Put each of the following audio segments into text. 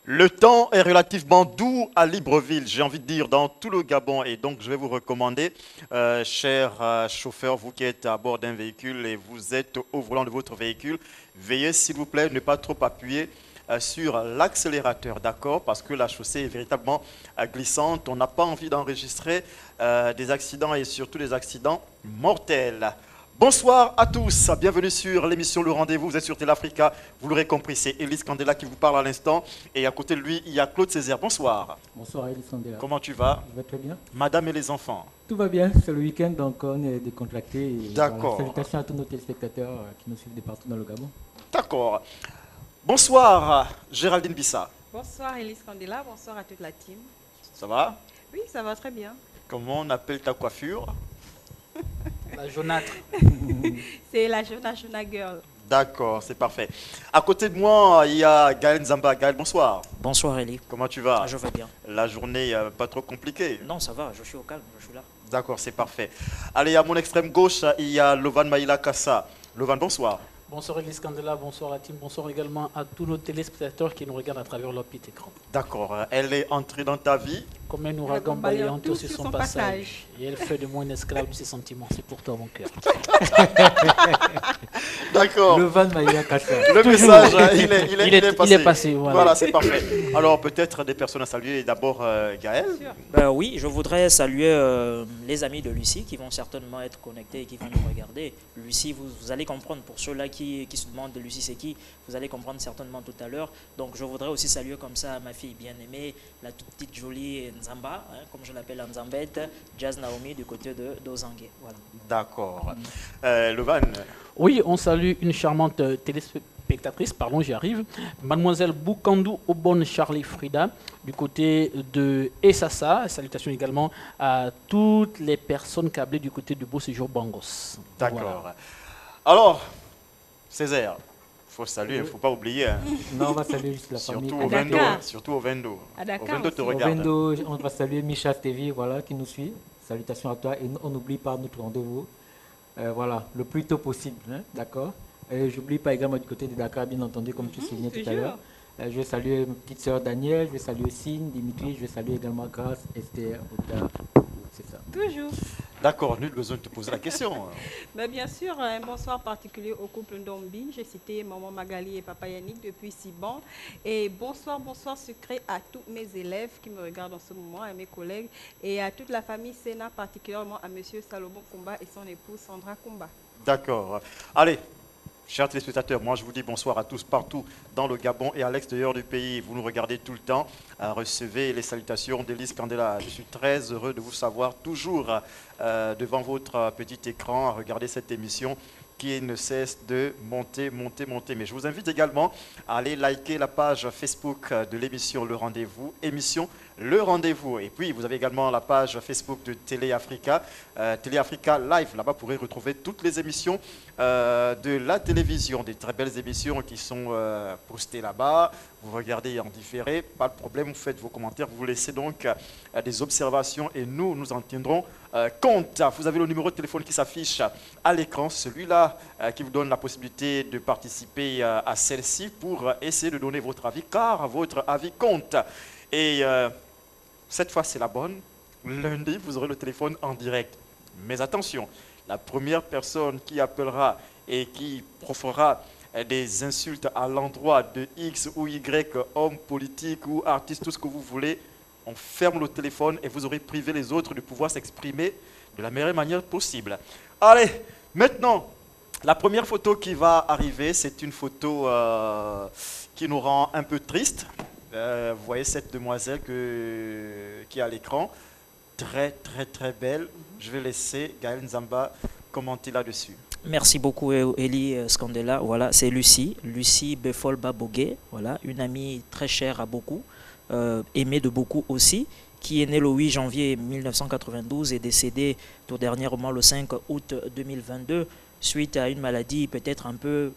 Le temps est relativement doux à Libreville, j'ai envie de dire dans tout le Gabon. Et donc, je vais vous recommander, cher chauffeur, vous qui êtes à bord d'un véhicule et vous êtes au volant de votre véhicule, veillez s'il vous plaît ne pas trop appuyer sur l'accélérateur, d'accord? Parce que la chaussée est véritablement glissante. On n'a pas envie d'enregistrer des accidents et surtout des accidents mortels. Bonsoir à tous, bienvenue sur l'émission Le Rendez-vous, vous êtes sur Téléafrica, vous l'aurez compris, c'est Elise Candela qui vous parle à l'instant et à côté de lui, il y a Claude Césaire. Bonsoir. Bonsoir Elie Sandela. Comment tu vas? Je vais très bien. Madame et les enfants? Tout va bien, c'est le week-end donc on est décontracté. Et voilà. D'accord, Salutations à tous nos téléspectateurs qui nous suivent de partout dans le Gabon. d'accord. Bonsoir Géraldine Bissa, Bonsoir Elise Candela, bonsoir à toute la team. ça va? Oui, ça va très bien. Comment on appelle ta coiffure? La jaunâtre. C'est la Jona Girl. D'accord, c'est parfait. À côté de moi, il y a Gaël Nzamba. Gaël, bonsoir. Bonsoir Eli, Comment tu vas? je vais bien. La journée pas trop compliquée? Non, ça va, je suis au calme, je suis là. D'accord, c'est parfait. Allez, à mon extrême gauche, il y a Lovan Maïla Kassa. Lovan, bonsoir. Bonsoir Elise Candela, bonsoir la team, bonsoir également à tous nos téléspectateurs qui nous regardent à travers leur petit écran. D'accord, elle est entrée dans ta vie. Comme un ouragan balayant tout sur son passage. passage. Et elle fait de moi un esclave de ses sentiments. C'est pour toi mon cœur. D'accord. Le Van Maïa Kassa. Le message, Il est passé, voilà. Voilà, c'est parfait. Alors, peut-être des personnes à saluer. D'abord, Gaël. Oui, je voudrais saluer les amis de Lucie qui vont certainement être connectés et qui vont nous regarder. Lucie, vous allez comprendre, pour ceux-là qui se demandent de Lucie c'est qui, vous allez comprendre certainement tout à l'heure. Donc je voudrais aussi saluer comme ça ma fille bien-aimée, la toute petite jolie Nzamba, hein, comme je l'appelle Nzambette, Jazz Naomi du côté de Dozangue. Voilà. D'accord. Lovan. Oui, on salue une charmante téléspectatrice, pardon, j'y arrive, Mademoiselle Boukandou Obon Charlie Frida, du côté de Essassa. Salutations également à toutes les personnes câblées du côté du Beau Séjour Bangos. D'accord. Voilà. Alors, Césaire, il faut saluer, il ne faut pas oublier. Hein. Non, on va saluer juste la famille. Surtout au À Vendo. Dakar. Surtout au Vendo. À Dakar Au Vendo te aussi. Au regarde. Vendo, on va saluer Micha TV voilà, qui nous suit. Salutations à toi et on n'oublie pas notre rendez-vous. Voilà, le plus tôt possible, hein, d'accord. Et j'oublie pas également du côté de Dakar, bien entendu, comme tu soulignais tout à toujours. l'heure. Je vais saluer ma petite sœur Danielle, je vais saluer Signe, Dimitri, je vais saluer également Grace, Esther, Ota. C'est ça. Toujours. D'accord, nul besoin de te poser la question. Mais bien sûr, un bonsoir particulier au couple Ndombi. J'ai cité Maman Magali et Papa Yannick depuis Siban. Et bonsoir, bonsoir sucré à tous mes élèves qui me regardent en ce moment, à mes collègues et à toute la famille Sénat, particulièrement à Monsieur Salomon Kumba et son épouse Sandra Kumba. D'accord. Allez, chers téléspectateurs, moi je vous dis bonsoir à tous partout dans le Gabon et à l'extérieur du pays. Vous nous regardez tout le temps. Recevez les salutations d'Elise Candela. Je suis très heureux de vous savoir toujours devant votre petit écran à regarder cette émission qui ne cesse de monter, monter, monter. Mais je vous invite également à aller liker la page Facebook de l'émission Le Rendez-vous, émission Le Rendez-vous. Et puis, vous avez également la page Facebook de Téléafrica, Téléafrica Live. Là-bas, vous pourrez retrouver toutes les émissions de la télévision, des très belles émissions qui sont postées là-bas. Vous regardez en différé, pas de problème, vous faites vos commentaires, vous laissez donc des observations et nous en tiendrons compte. Vous avez le numéro de téléphone qui s'affiche à l'écran, celui-là qui vous donne la possibilité de participer à celle-ci pour essayer de donner votre avis, car votre avis compte. Et cette fois, c'est la bonne. Lundi, vous aurez le téléphone en direct. Mais attention, la première personne qui appellera et qui proférera des insultes à l'endroit de X ou Y, homme politique ou artiste, tout ce que vous voulez, on ferme le téléphone et vous aurez privé les autres de pouvoir s'exprimer de la meilleure manière possible. Allez, maintenant, la première photo qui va arriver, c'est une photo qui nous rend un peu triste. Vous voyez cette demoiselle qui est à l'écran, très très très belle. Je vais laisser Gaël Nzamba commenter là-dessus. Merci beaucoup Eli Scandella. Voilà, c'est Lucie Befol Babogué, voilà, une amie très chère à beaucoup, aimée de beaucoup aussi, qui est née le 8 janvier 1992 et décédée tout dernièrement le 5 août 2022 suite à une maladie peut-être un peu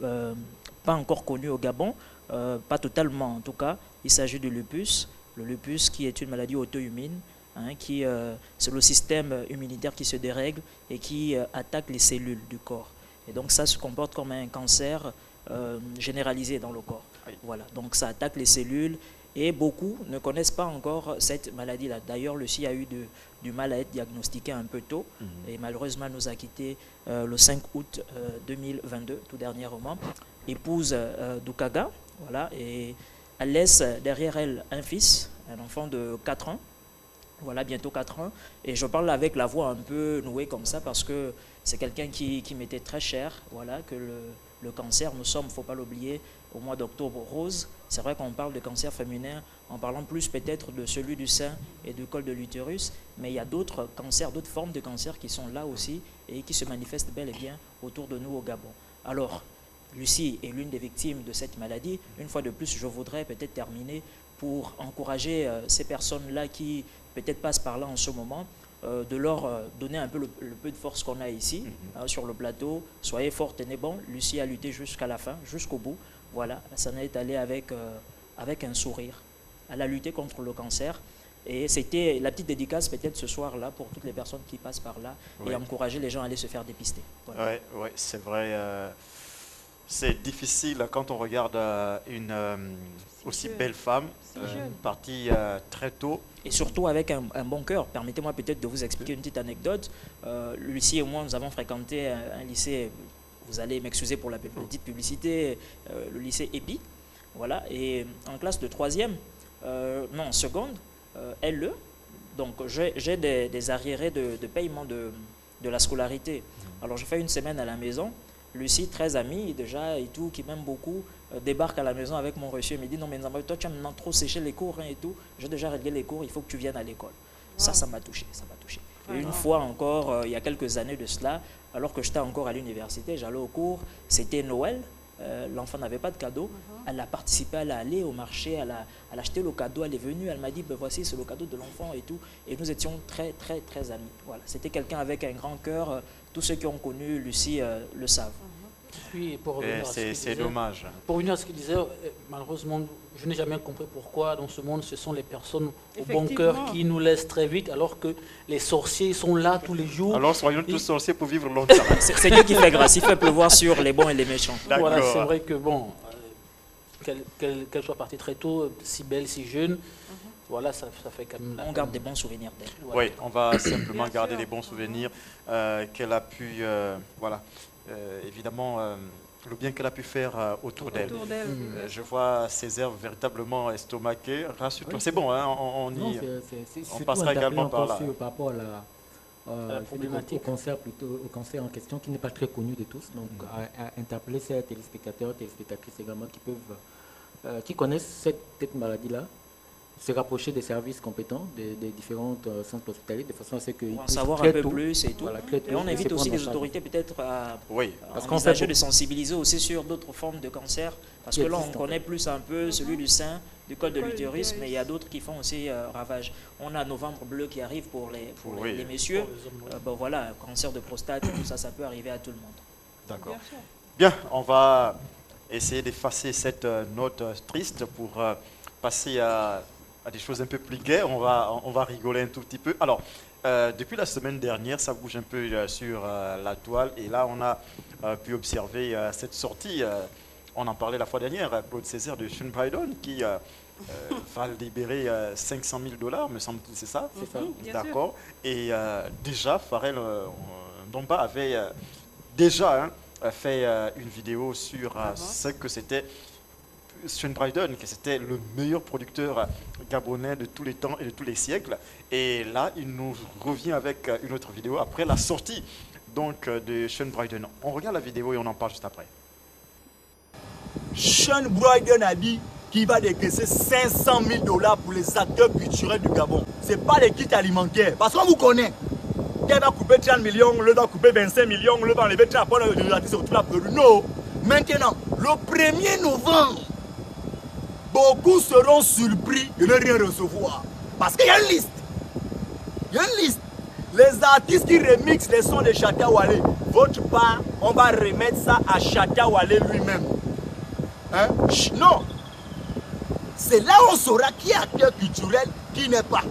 pas encore connue au Gabon, pas totalement en tout cas. Il s'agit du lupus, le lupus qui est une maladie auto-immune. C'est le système immunitaire qui se dérègle et qui attaque les cellules du corps. Et donc ça se comporte comme un cancer généralisé dans le corps. Oui. Voilà, donc ça attaque les cellules Et beaucoup ne connaissent pas encore cette maladie-là. D'ailleurs, Lucie a eu du mal à être diagnostiqué un peu tôt et malheureusement nous a quitté le 5 août 2022, tout dernièrement. Épouse d'Ukaga, voilà, et elle laisse derrière elle un fils, un enfant de 4 ans, voilà, bientôt 4 ans. Et je parle avec la voix un peu nouée comme ça parce que c'est quelqu'un qui m'était très cher, voilà, que le cancer, nous sommes, il ne faut pas l'oublier, au mois d'octobre rose. C'est vrai qu'on parle de cancer féminin en parlant plus peut-être de celui du sein et du col de l'utérus, mais il y a d'autres cancers, d'autres formes de cancer qui sont là aussi et qui se manifestent bel et bien autour de nous au Gabon. Alors, Lucie est l'une des victimes de cette maladie. Une fois de plus, je voudrais peut-être terminer pour encourager ces personnes-là qui peut-être passent par là en ce moment, de leur donner un peu le peu de force qu'on a ici, sur le plateau. Soyez forts, tenez bon. Lucie a lutté jusqu'à la fin, jusqu'au bout. Voilà, ça en est allé avec un sourire. Elle a lutté contre le cancer. Et c'était la petite dédicace peut-être ce soir-là pour toutes les personnes qui passent par là et encourager les gens à aller se faire dépister. Voilà. Oui, c'est vrai. C'est difficile quand on regarde une aussi belle femme partie très tôt. Et surtout avec un bon cœur. Permettez-moi peut-être de vous expliquer une petite anecdote. Lucie et moi, nous avons fréquenté un lycée, vous allez m'excuser pour la petite publicité, le lycée EPI. Voilà, et en classe de 3e, non, seconde, LE, donc j'ai des arriérés de paiement de la scolarité. Alors je fais une semaine à la maison. Lucie, très amie déjà et tout, qui m'aime beaucoup, débarque à la maison avec mon reçu et me dit non mais toi tu as maintenant trop séché les cours et tout, j'ai déjà réglé les cours, il faut que tu viennes à l'école. Ça m'a touché, ça m'a touché. Et une fois encore, il y a quelques années de cela, alors que j'étais encore à l'université, j'allais au cours, c'était Noël, l'enfant n'avait pas de cadeau, elle a participé, elle est allée au marché, elle a acheté le cadeau, elle est venue, elle m'a dit ben voici c'est le cadeau de l'enfant et tout, et nous étions très très très amis. Voilà, c'était quelqu'un avec un grand cœur, tous ceux qui ont connu Lucie le savent. Puis pour revenir à ce qu'il C'est disait, dommage. Pour revenir à ce qu'il disait, malheureusement, je n'ai jamais compris pourquoi dans ce monde, ce sont les personnes au bon cœur qui nous laissent très vite, alors que les sorciers sont là tous les jours. Alors soyons tous sorciers pour vivre longtemps. C'est Dieu qui fait grâce, il fait pleuvoir sur les bons et les méchants. Voilà, c'est vrai que bon, qu'elle soit partie très tôt, si belle, si jeune, voilà, ça fait quand même... On garde des bons souvenirs d'elle. Voilà. Oui, on va simplement garder les bons souvenirs qu'elle a pu... voilà. Évidemment, le bien qu'elle a pu faire autour d'elle. Je vois Césaire véritablement estomaqué. Rassure-toi, c'est bon, hein, on passera également par là. Par rapport à la problématique au cancer en question qui n'est pas très connu de tous. Donc, à interpeller ces téléspectateurs, téléspectatrices également qui connaissent cette maladie-là, se rapprocher des services compétents des différentes centres hospitaliers de façon à ce qu'ils puissent en savoir un peu plus et tout. Voilà, et on invite aussi les autorités peut-être à envisager de sensibiliser aussi sur d'autres formes de cancer, parce que là on connaît plus un peu celui du sein, du col de l'utérus, mais il y a d'autres qui font aussi ravage. On a Novembre bleu qui arrive pour les messieurs. Bon, voilà, cancer de prostate, tout ça, ça peut arriver à tout le monde. D'accord. Bien, on va essayer d'effacer cette note triste pour passer à des choses un peu plus gaies. On va rigoler un tout petit peu. Alors, depuis la semaine dernière, ça bouge un peu sur la toile. Et là, on a pu observer cette sortie. On en parlait la fois dernière, Claude Césaire de Sean Brydon, qui va libérer $500,000, me semble-t-il, c'est ça? C'est ça. D'accord. Et déjà, Pharrell Ndomba avait déjà fait une vidéo sur ce que c'était Sean Brydon, que c'était le meilleur producteur gabonais de tous les temps et de tous les siècles. Et là, il nous revient avec une autre vidéo après la sortie donc, de Sean Brydon. On regarde la vidéo et on en parle juste après. Sean Brydon a dit qu'il va décaisser $500,000 pour les acteurs culturels du Gabon. Ce n'est pas les kits alimentaires, parce qu'on vous connaît. Il va couper 30 millions, le va couper 25 millions, le va enlever 30 pour les artistes sur toute la produit. Non. Maintenant, le 1er novembre, beaucoup seront surpris de ne rien recevoir. Parce qu'il y a une liste. Il y a une liste. Les artistes qui remixent les sons de Shatta Wale, votre part, on va remettre ça à Shatta Wale lui-même. Hein? Non. C'est là où on saura qui est acteur culturel, qui n'est pas.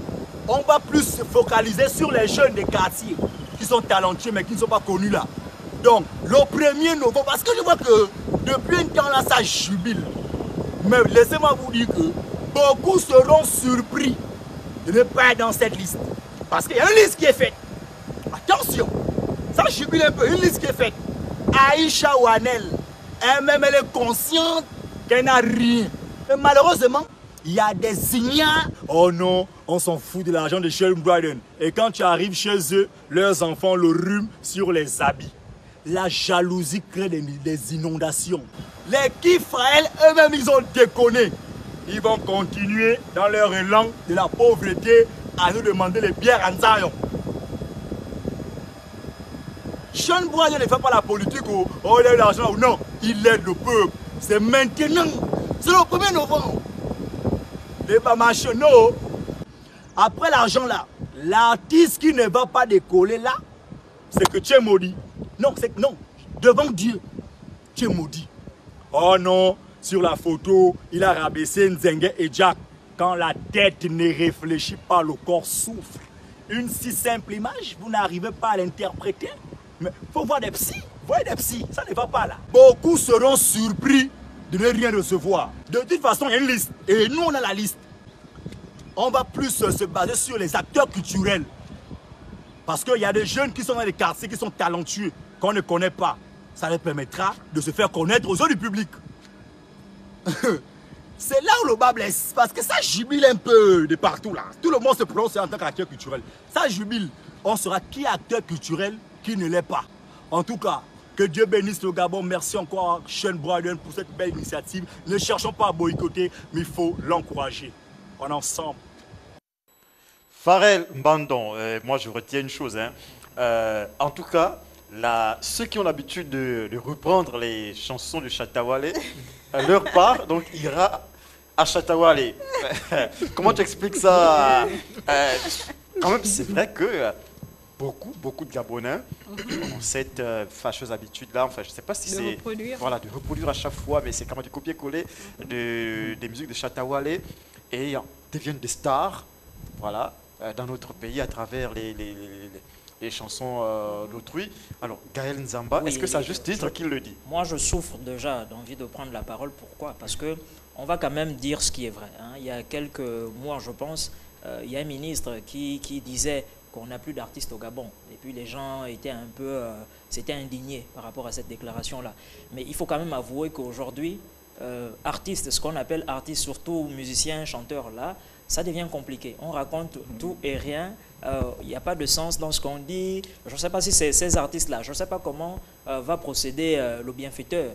On va plus se focaliser sur les jeunes des quartiers qui sont talentueux mais qui ne sont pas connus là. Donc, le 1er novembre, parce que je vois que depuis un temps là, ça jubile. Mais laissez-moi vous dire que beaucoup seront surpris de ne pas être dans cette liste. Parce qu'il y a une liste qui est faite. Attention, ça jubile un peu, une liste qui est faite. Aïcha Wanel, elle-même, elle est consciente qu'elle n'a rien. Mais malheureusement, il y a des ignares. Oh non, on s'en fout de l'argent de Sheldon Bryden. Et quand tu arrives chez eux, leurs enfants le rhume sur les habits. La jalousie crée des inondations. Les Kifraël, eux-mêmes, ils ont déconné. Ils vont continuer dans leur élan de la pauvreté à nous demander les bières en Zion. Sean Bryden ne fait pas la politique où oh, il a eu l'argent ou non. Il aide le peuple. C'est maintenant. C'est le 1er novembre. Les Bamacheno. Après l'argent là, l'artiste qui ne va pas décoller là, c'est que tu es maudit. Non, c'est que non. Devant Dieu, tu es maudit. Oh non, sur la photo, il a rabaissé Nzengue et Jack. Quand la tête ne réfléchit pas, le corps souffre. Une si simple image, vous n'arrivez pas à l'interpréter. Mais il faut voir des psys. Voyez des psys, ça ne va pas là. Beaucoup seront surpris de ne rien recevoir. De toute façon, il y a une liste. Et nous, on a la liste. On va plus se baser sur les acteurs culturels. Parce qu'il y a des jeunes qui sont dans les quartiers, qui sont talentueux, qu'on ne connaît pas. Ça leur permettra de se faire connaître aux yeux du public. C'est là où le bas blesse. Parce que ça jubile un peu de partout là. Tout le monde se prononce en tant qu'acteur culturel. Ça jubile. On saura qui est acteur culturel, qui ne l'est pas. En tout cas, que Dieu bénisse le Gabon. Merci encore à Sean Bryden pour cette belle initiative. Ne cherchons pas à boycotter, mais il faut l'encourager. On est ensemble. Pharrell Mbandon, moi je retiens une chose. Hein. En tout cas, ceux qui ont l'habitude de reprendre les chansons de Chatawale, leur part donc ira à Chatawale. Comment tu expliques ça? Quand même, c'est vrai que beaucoup de Gabonais ont cette fâcheuse habitude-là. Enfin, je ne sais pas si c'est voilà, de reproduire à chaque fois, mais c'est quand même du copier-coller des musiques de Chatawale et deviennent des stars. Voilà. Dans notre pays à travers les chansons d'autrui. Alors, Gaël Nzamba, oui, est-ce que c'est à juste titre qu'il le dit? Moi, je souffre déjà d'envie de prendre la parole. Pourquoi? Parce que on va quand même dire ce qui est vrai. Hein. Il y a quelques mois, je pense, il y a un ministre qui disait qu'on n'a plus d'artistes au Gabon. Et puis les gens étaient un peu s'étaient indignés par rapport à cette déclaration-là. Mais il faut quand même avouer qu'aujourd'hui, artistes, ce qu'on appelle artistes, surtout musiciens, chanteurs, là, ça devient compliqué. On raconte tout et rien. Il n'y a pas de sens dans ce qu'on dit. Je ne sais pas si ces artistes-là, je ne sais pas comment va procéder le bienfaiteur.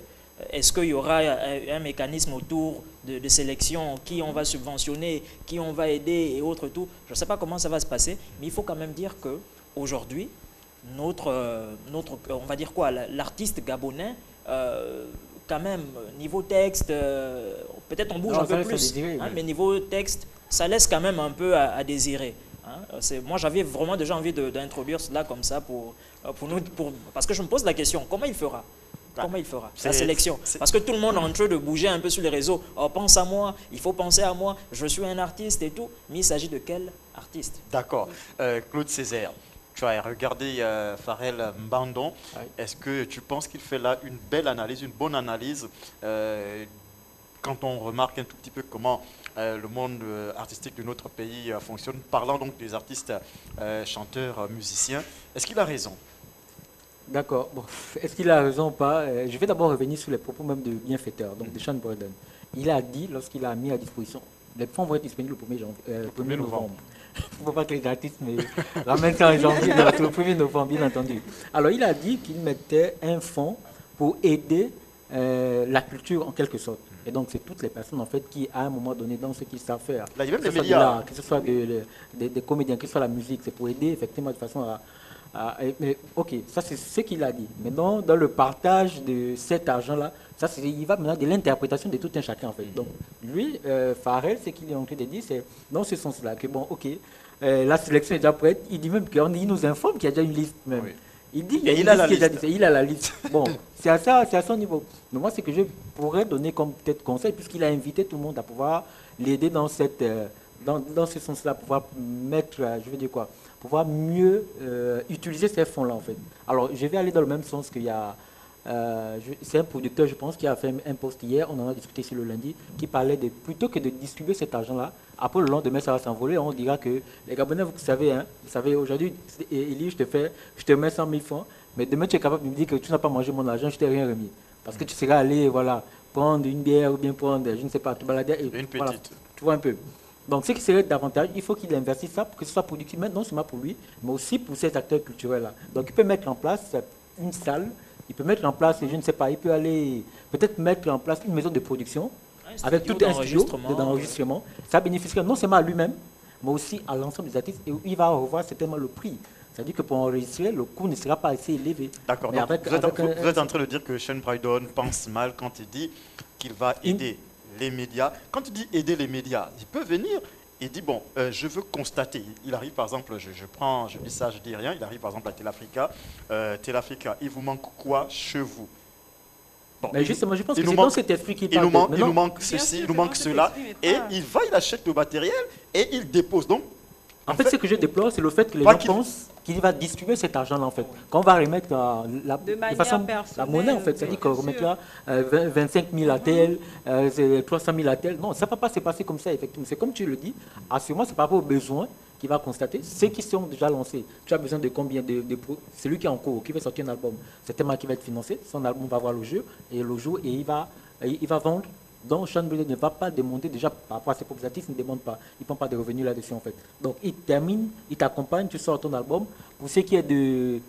Est-ce qu'il y aura un mécanisme autour de sélection, qui on va subventionner, qui on va aider et autres tout. Je ne sais pas comment ça va se passer, mais il faut quand même dire qu'aujourd'hui, on va dire quoi, l'artiste gabonais, quand même, niveau texte, peut-être on bouge un peu plus, mais niveau texte, ça laisse quand même un peu à désirer. Hein. Moi, j'avais vraiment déjà envie d'introduire cela comme ça pour nous, parce que je me pose la question, comment il fera? Comment il fera la sélection? Parce que tout le monde est en train de bouger un peu sur les réseaux. Oh, pense à moi, il faut penser à moi, je suis un artiste et tout. Mais il s'agit de quel artiste? D'accord. Claude Césaire, tu as regardé Pharrell Mbandon. Oui. Est-ce que tu penses qu'il fait là une belle analyse, une bonne analyse quand on remarque un tout petit peu comment le monde artistique de notre pays fonctionne, parlant donc des artistes, chanteurs, musiciens, est-ce qu'il a raison? D'accord. Bon, est-ce qu'il a raison ou pas? Je vais d'abord revenir sur les propos même de bienfaiteur, donc de Sean Bryden. Il a dit, lorsqu'il a mis à disposition, les fonds vont être disponibles le 1er novembre. Il ne faut pas que les artistes me ramènent ça en janvier, le 1er novembre, bien entendu. Alors, il a dit qu'il mettait un fonds pour aider la culture en quelque sorte. Et donc, c'est toutes les personnes en fait qui, à un moment donné, dans ce qu'ils savent faire, là, il y a même des médias, que ce soit des comédiens, que ce soit la musique, c'est pour aider effectivement de façon à mais, ok, ça c'est ce qu'il a dit. Mais dans le partage de cet argent-là, il va maintenant de l'interprétation de tout un chacun en fait. Donc lui, Pharrell, ce qu'il est en train de dire, c'est dans ce sens-là que bon, ok, la sélection est déjà prête. Il dit même qu'il nous informe qu'il y a déjà une liste même. Oui. Il dit qu'il a la liste. Bon, c'est à son niveau. Mais moi, ce que je pourrais donner comme peut-être conseil, puisqu'il a invité tout le monde à pouvoir l'aider dans dans ce sens-là, pouvoir mettre, je veux dire quoi, pouvoir mieux utiliser ces fonds-là, en fait. Alors, je vais aller dans le même sens qu'il y a C'est un producteur, je pense, qui a fait un post hier, on en a discuté sur le lundi, qui parlait de plutôt que de distribuer cet argent-là, après le lendemain ça va s'envoler, on dira que les Gabonais, vous savez aujourd'hui, Élie, je te mets 100 000 francs, mais demain tu es capable de me dire que tu n'as pas mangé mon argent, je t'ai rien remis. Parce que tu seras allé, voilà, prendre une bière ou bien prendre, je ne sais pas, te balader. Et, Une petite. voilà, tu vois un peu. Donc, ce qui serait davantage, il faut qu'il investisse ça pour que ce soit productif, non seulement pour lui, mais aussi pour ces acteurs culturels-là. Donc, il peut mettre en place une salle, il peut mettre en place, je ne sais pas, il peut aller peut-être mettre en place une maison de production avec tout un studio d'enregistrement. Ça bénéficierait non seulement à lui-même, mais aussi à l'ensemble des artistes et il va revoir certainement le prix. C'est-à-dire que pour enregistrer, le coût ne sera pas assez élevé. D'accord. Vous êtes en train de dire que Sean Brydon pense mal quand il dit qu'il va aider les médias. Quand il dit aider les médias, il peut venir et dit bon, je veux constater. Il arrive par exemple, je dis ça, je dis rien. Il arrive par exemple à Telafrica. Telafrica, il vous manque quoi chez vous? Bon, mais justement, je pense que c'est dans cet esprit qu'il parle. Il nous manque ceci, il nous manque cela. Et il va, il achète le matériel et il dépose. Donc, en fait, ce que je déplore, c'est le fait que les gens pensent qu'il va distribuer cet argent-là, en fait. Quand on va remettre de façon, la monnaie, en fait, c'est-à-dire qu'on remettra 25 000 à tel, 300 000 à tel. Non, ça ne va pas se passer comme ça, effectivement. C'est comme tu le dis, assurément, c'est par rapport aux besoins qu'il va constater. Ceux qui sont déjà lancés, tu as besoin de combien celui qui est en cours, qui va sortir un album, c'est tellement qui va être financé, son album va voir le jeu, et il va vendre. Donc, Sean Brydon ne va pas demander, déjà par rapport à ses propres artistes, il ne demande pas, il ne prend pas de revenus là-dessus en fait. Donc, il termine, il t'accompagne, tu sors ton album. Pour ce qui est de,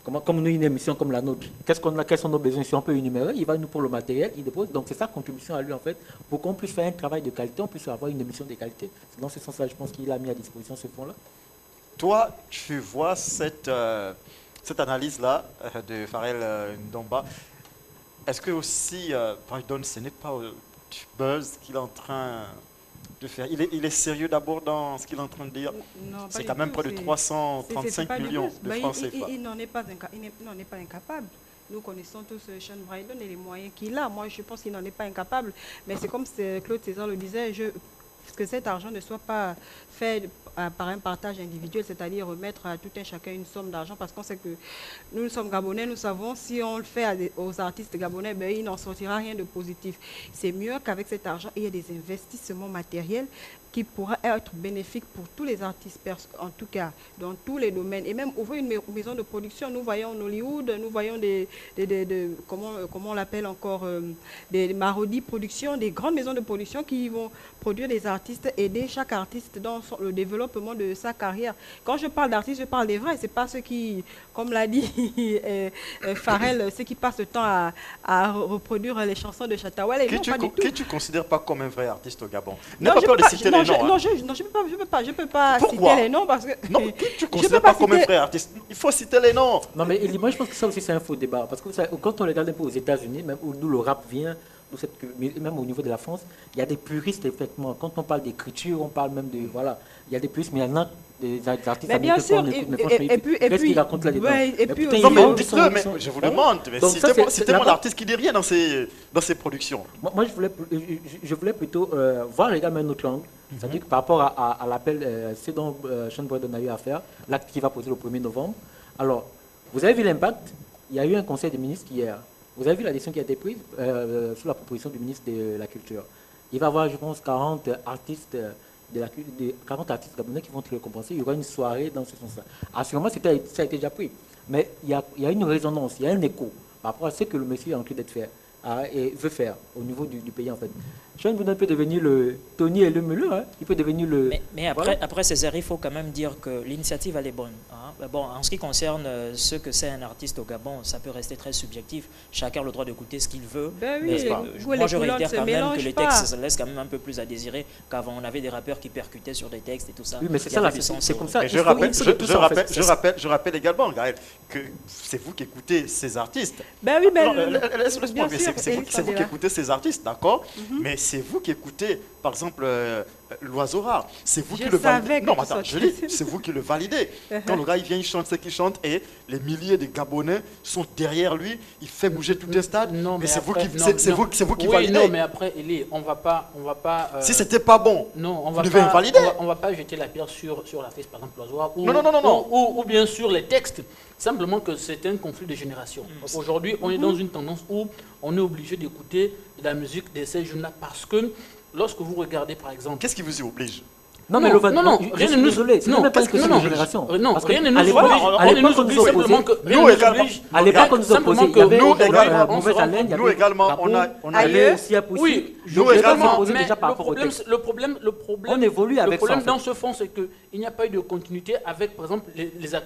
comme nous, une émission comme la nôtre, quels sont nos besoins, si on peut énumérer, il va nous pour le matériel, il dépose. Donc, c'est sa contribution à lui en fait, pour qu'on puisse faire un travail de qualité, on puisse avoir une émission de qualité. C'est dans ce sens-là, je pense qu'il a mis à disposition ce fonds-là. Toi, tu vois cette analyse-là de Pharrell Ndomba. Est-ce que aussi, Brydon, ce n'est pas du buzz qu'il est en train de faire? Il est sérieux d'abord dans ce qu'il est en train de dire? C'est quand même près de 335 millions de francs CFA. Il n'en est pas incapable. Nous connaissons tous Sean Brydon et les moyens qu'il a. Moi, je pense qu'il n'en est pas incapable. Mais c'est comme Claude César le disait, que cet argent ne soit pas fait par un partage individuel, c'est-à-dire remettre à tout un chacun une somme d'argent, parce qu'on sait que nous sommes Gabonais, nous savons si on le fait aux artistes gabonais, ben, il n'en sortira rien de positif. C'est mieux qu'avec cet argent, il y ait des investissements matériels qui pourra être bénéfique pour tous les artistes, en tout cas dans tous les domaines, et même ouvrir une maison de production. Nous voyons en Hollywood, nous voyons comment on l'appelle encore, des Marodi Productions, des grandes maisons de production qui vont produire des artistes, aider chaque artiste dans le développement de sa carrière. Quand je parle d'artistes, je parle des vrais, c'est pas ceux qui, comme l'a dit Pharrell, ceux qui passent le temps à reproduire les chansons de Chatawala. Qui tu considères pas comme un vrai artiste au Gabon? N'aie pas peur de citer les noms. Non, je ne peux pas citer les noms parce que... Non, qui tu ne considères pas comme un vrai artiste? Il faut citer les noms. Non, mais moi, je pense que ça aussi, c'est un faux débat. Parce que quand on regarde un peu aux États-Unis, même d'où le rap vient, même au niveau de la France, il y a des puristes, effectivement. Quand on parle d'écriture, on parle même de... Voilà, il y a des puristes, mais il y en a des artistes mais bien sûr, qu'est-ce qu'il raconte là-dedans? Non, mais dites-le, mais je vous demande, citez-moi l'artiste qui dit rien dans ses productions. Moi, je voulais plutôt voir également un autre angle. C'est-à-dire que par rapport à l'appel, ce dont Sean Brydon a eu à faire, l'acte qui va poser le 1er novembre. Alors, vous avez vu l'impact? Il y a eu un conseil des ministres hier. Vous avez vu la décision qui a été prise sous la proposition du ministre de la Culture. Il va y avoir, je pense, 40 artistes 40 artistes gabonais qui vont être récompensés. Il y aura une soirée dans ce sens-là. Assurément, ça a été déjà pris. Mais il y a une résonance, il y a un écho par rapport à ce que le monsieur est en train de faire et veut faire au niveau du pays, en fait. Sean Brydon peut devenir le Tony et le Muller, hein. Il peut devenir le... Mais après César, il faut quand même dire que l'initiative, elle est bonne. Hein. Bon, en ce qui concerne ce que c'est un artiste au Gabon, ça peut rester très subjectif. Chacun a le droit d'écouter ce qu'il veut. Ben oui, moi, je réitère quand même que les textes laissent quand même un peu plus à désirer qu'avant. On avait des rappeurs qui percutaient sur des textes et tout ça. Oui, mais c'est ça, c'est comme ça. Je rappelle également, Gaël, que c'est vous qui écoutez ces artistes. Ben oui, mais laisse-moi, c'est vous qui écoutez ces artistes, d'accord? Mais c'est vous qui écoutez, par exemple, l'oiseau rare. C'est vous qui le validez. Non, attends, je dis, c'est vous qui le validez. Quand le gars il vient, il chante ce qu'il chante et les milliers de Gabonais sont derrière lui, il fait bouger tout un stade. Non, mais c'est vous après, qui oui, validez. Non, mais après, Elie, on va pas. Si c'était pas bon, non, on vous va devez pas, invalider. on va pas jeter la pierre sur l'artiste, par exemple, l'oiseau, Non. Ou bien sur les textes. Simplement que c'est un conflit de génération. Aujourd'hui, on est dans une tendance où on est obligé d'écouter la musique de ces jeunes-là parce que lorsque vous regardez, par exemple... Qu'est-ce qui vous y oblige? Non, mais je suis désolé, c'est même pas une question de génération. Non, Parce que rien ne nous à l'époque, oblige, simplement que... Nous également, à l'époque, on nous opposait, il y avait nous la mauvaise haleine, il y nous avait également, on a allé aussi à possible. Oui, nous également, mais déjà par rapport au texte. le problème, On évolue avec ça. Le problème dans ce fond, c'est qu'il n'y a pas eu de continuité avec, par exemple,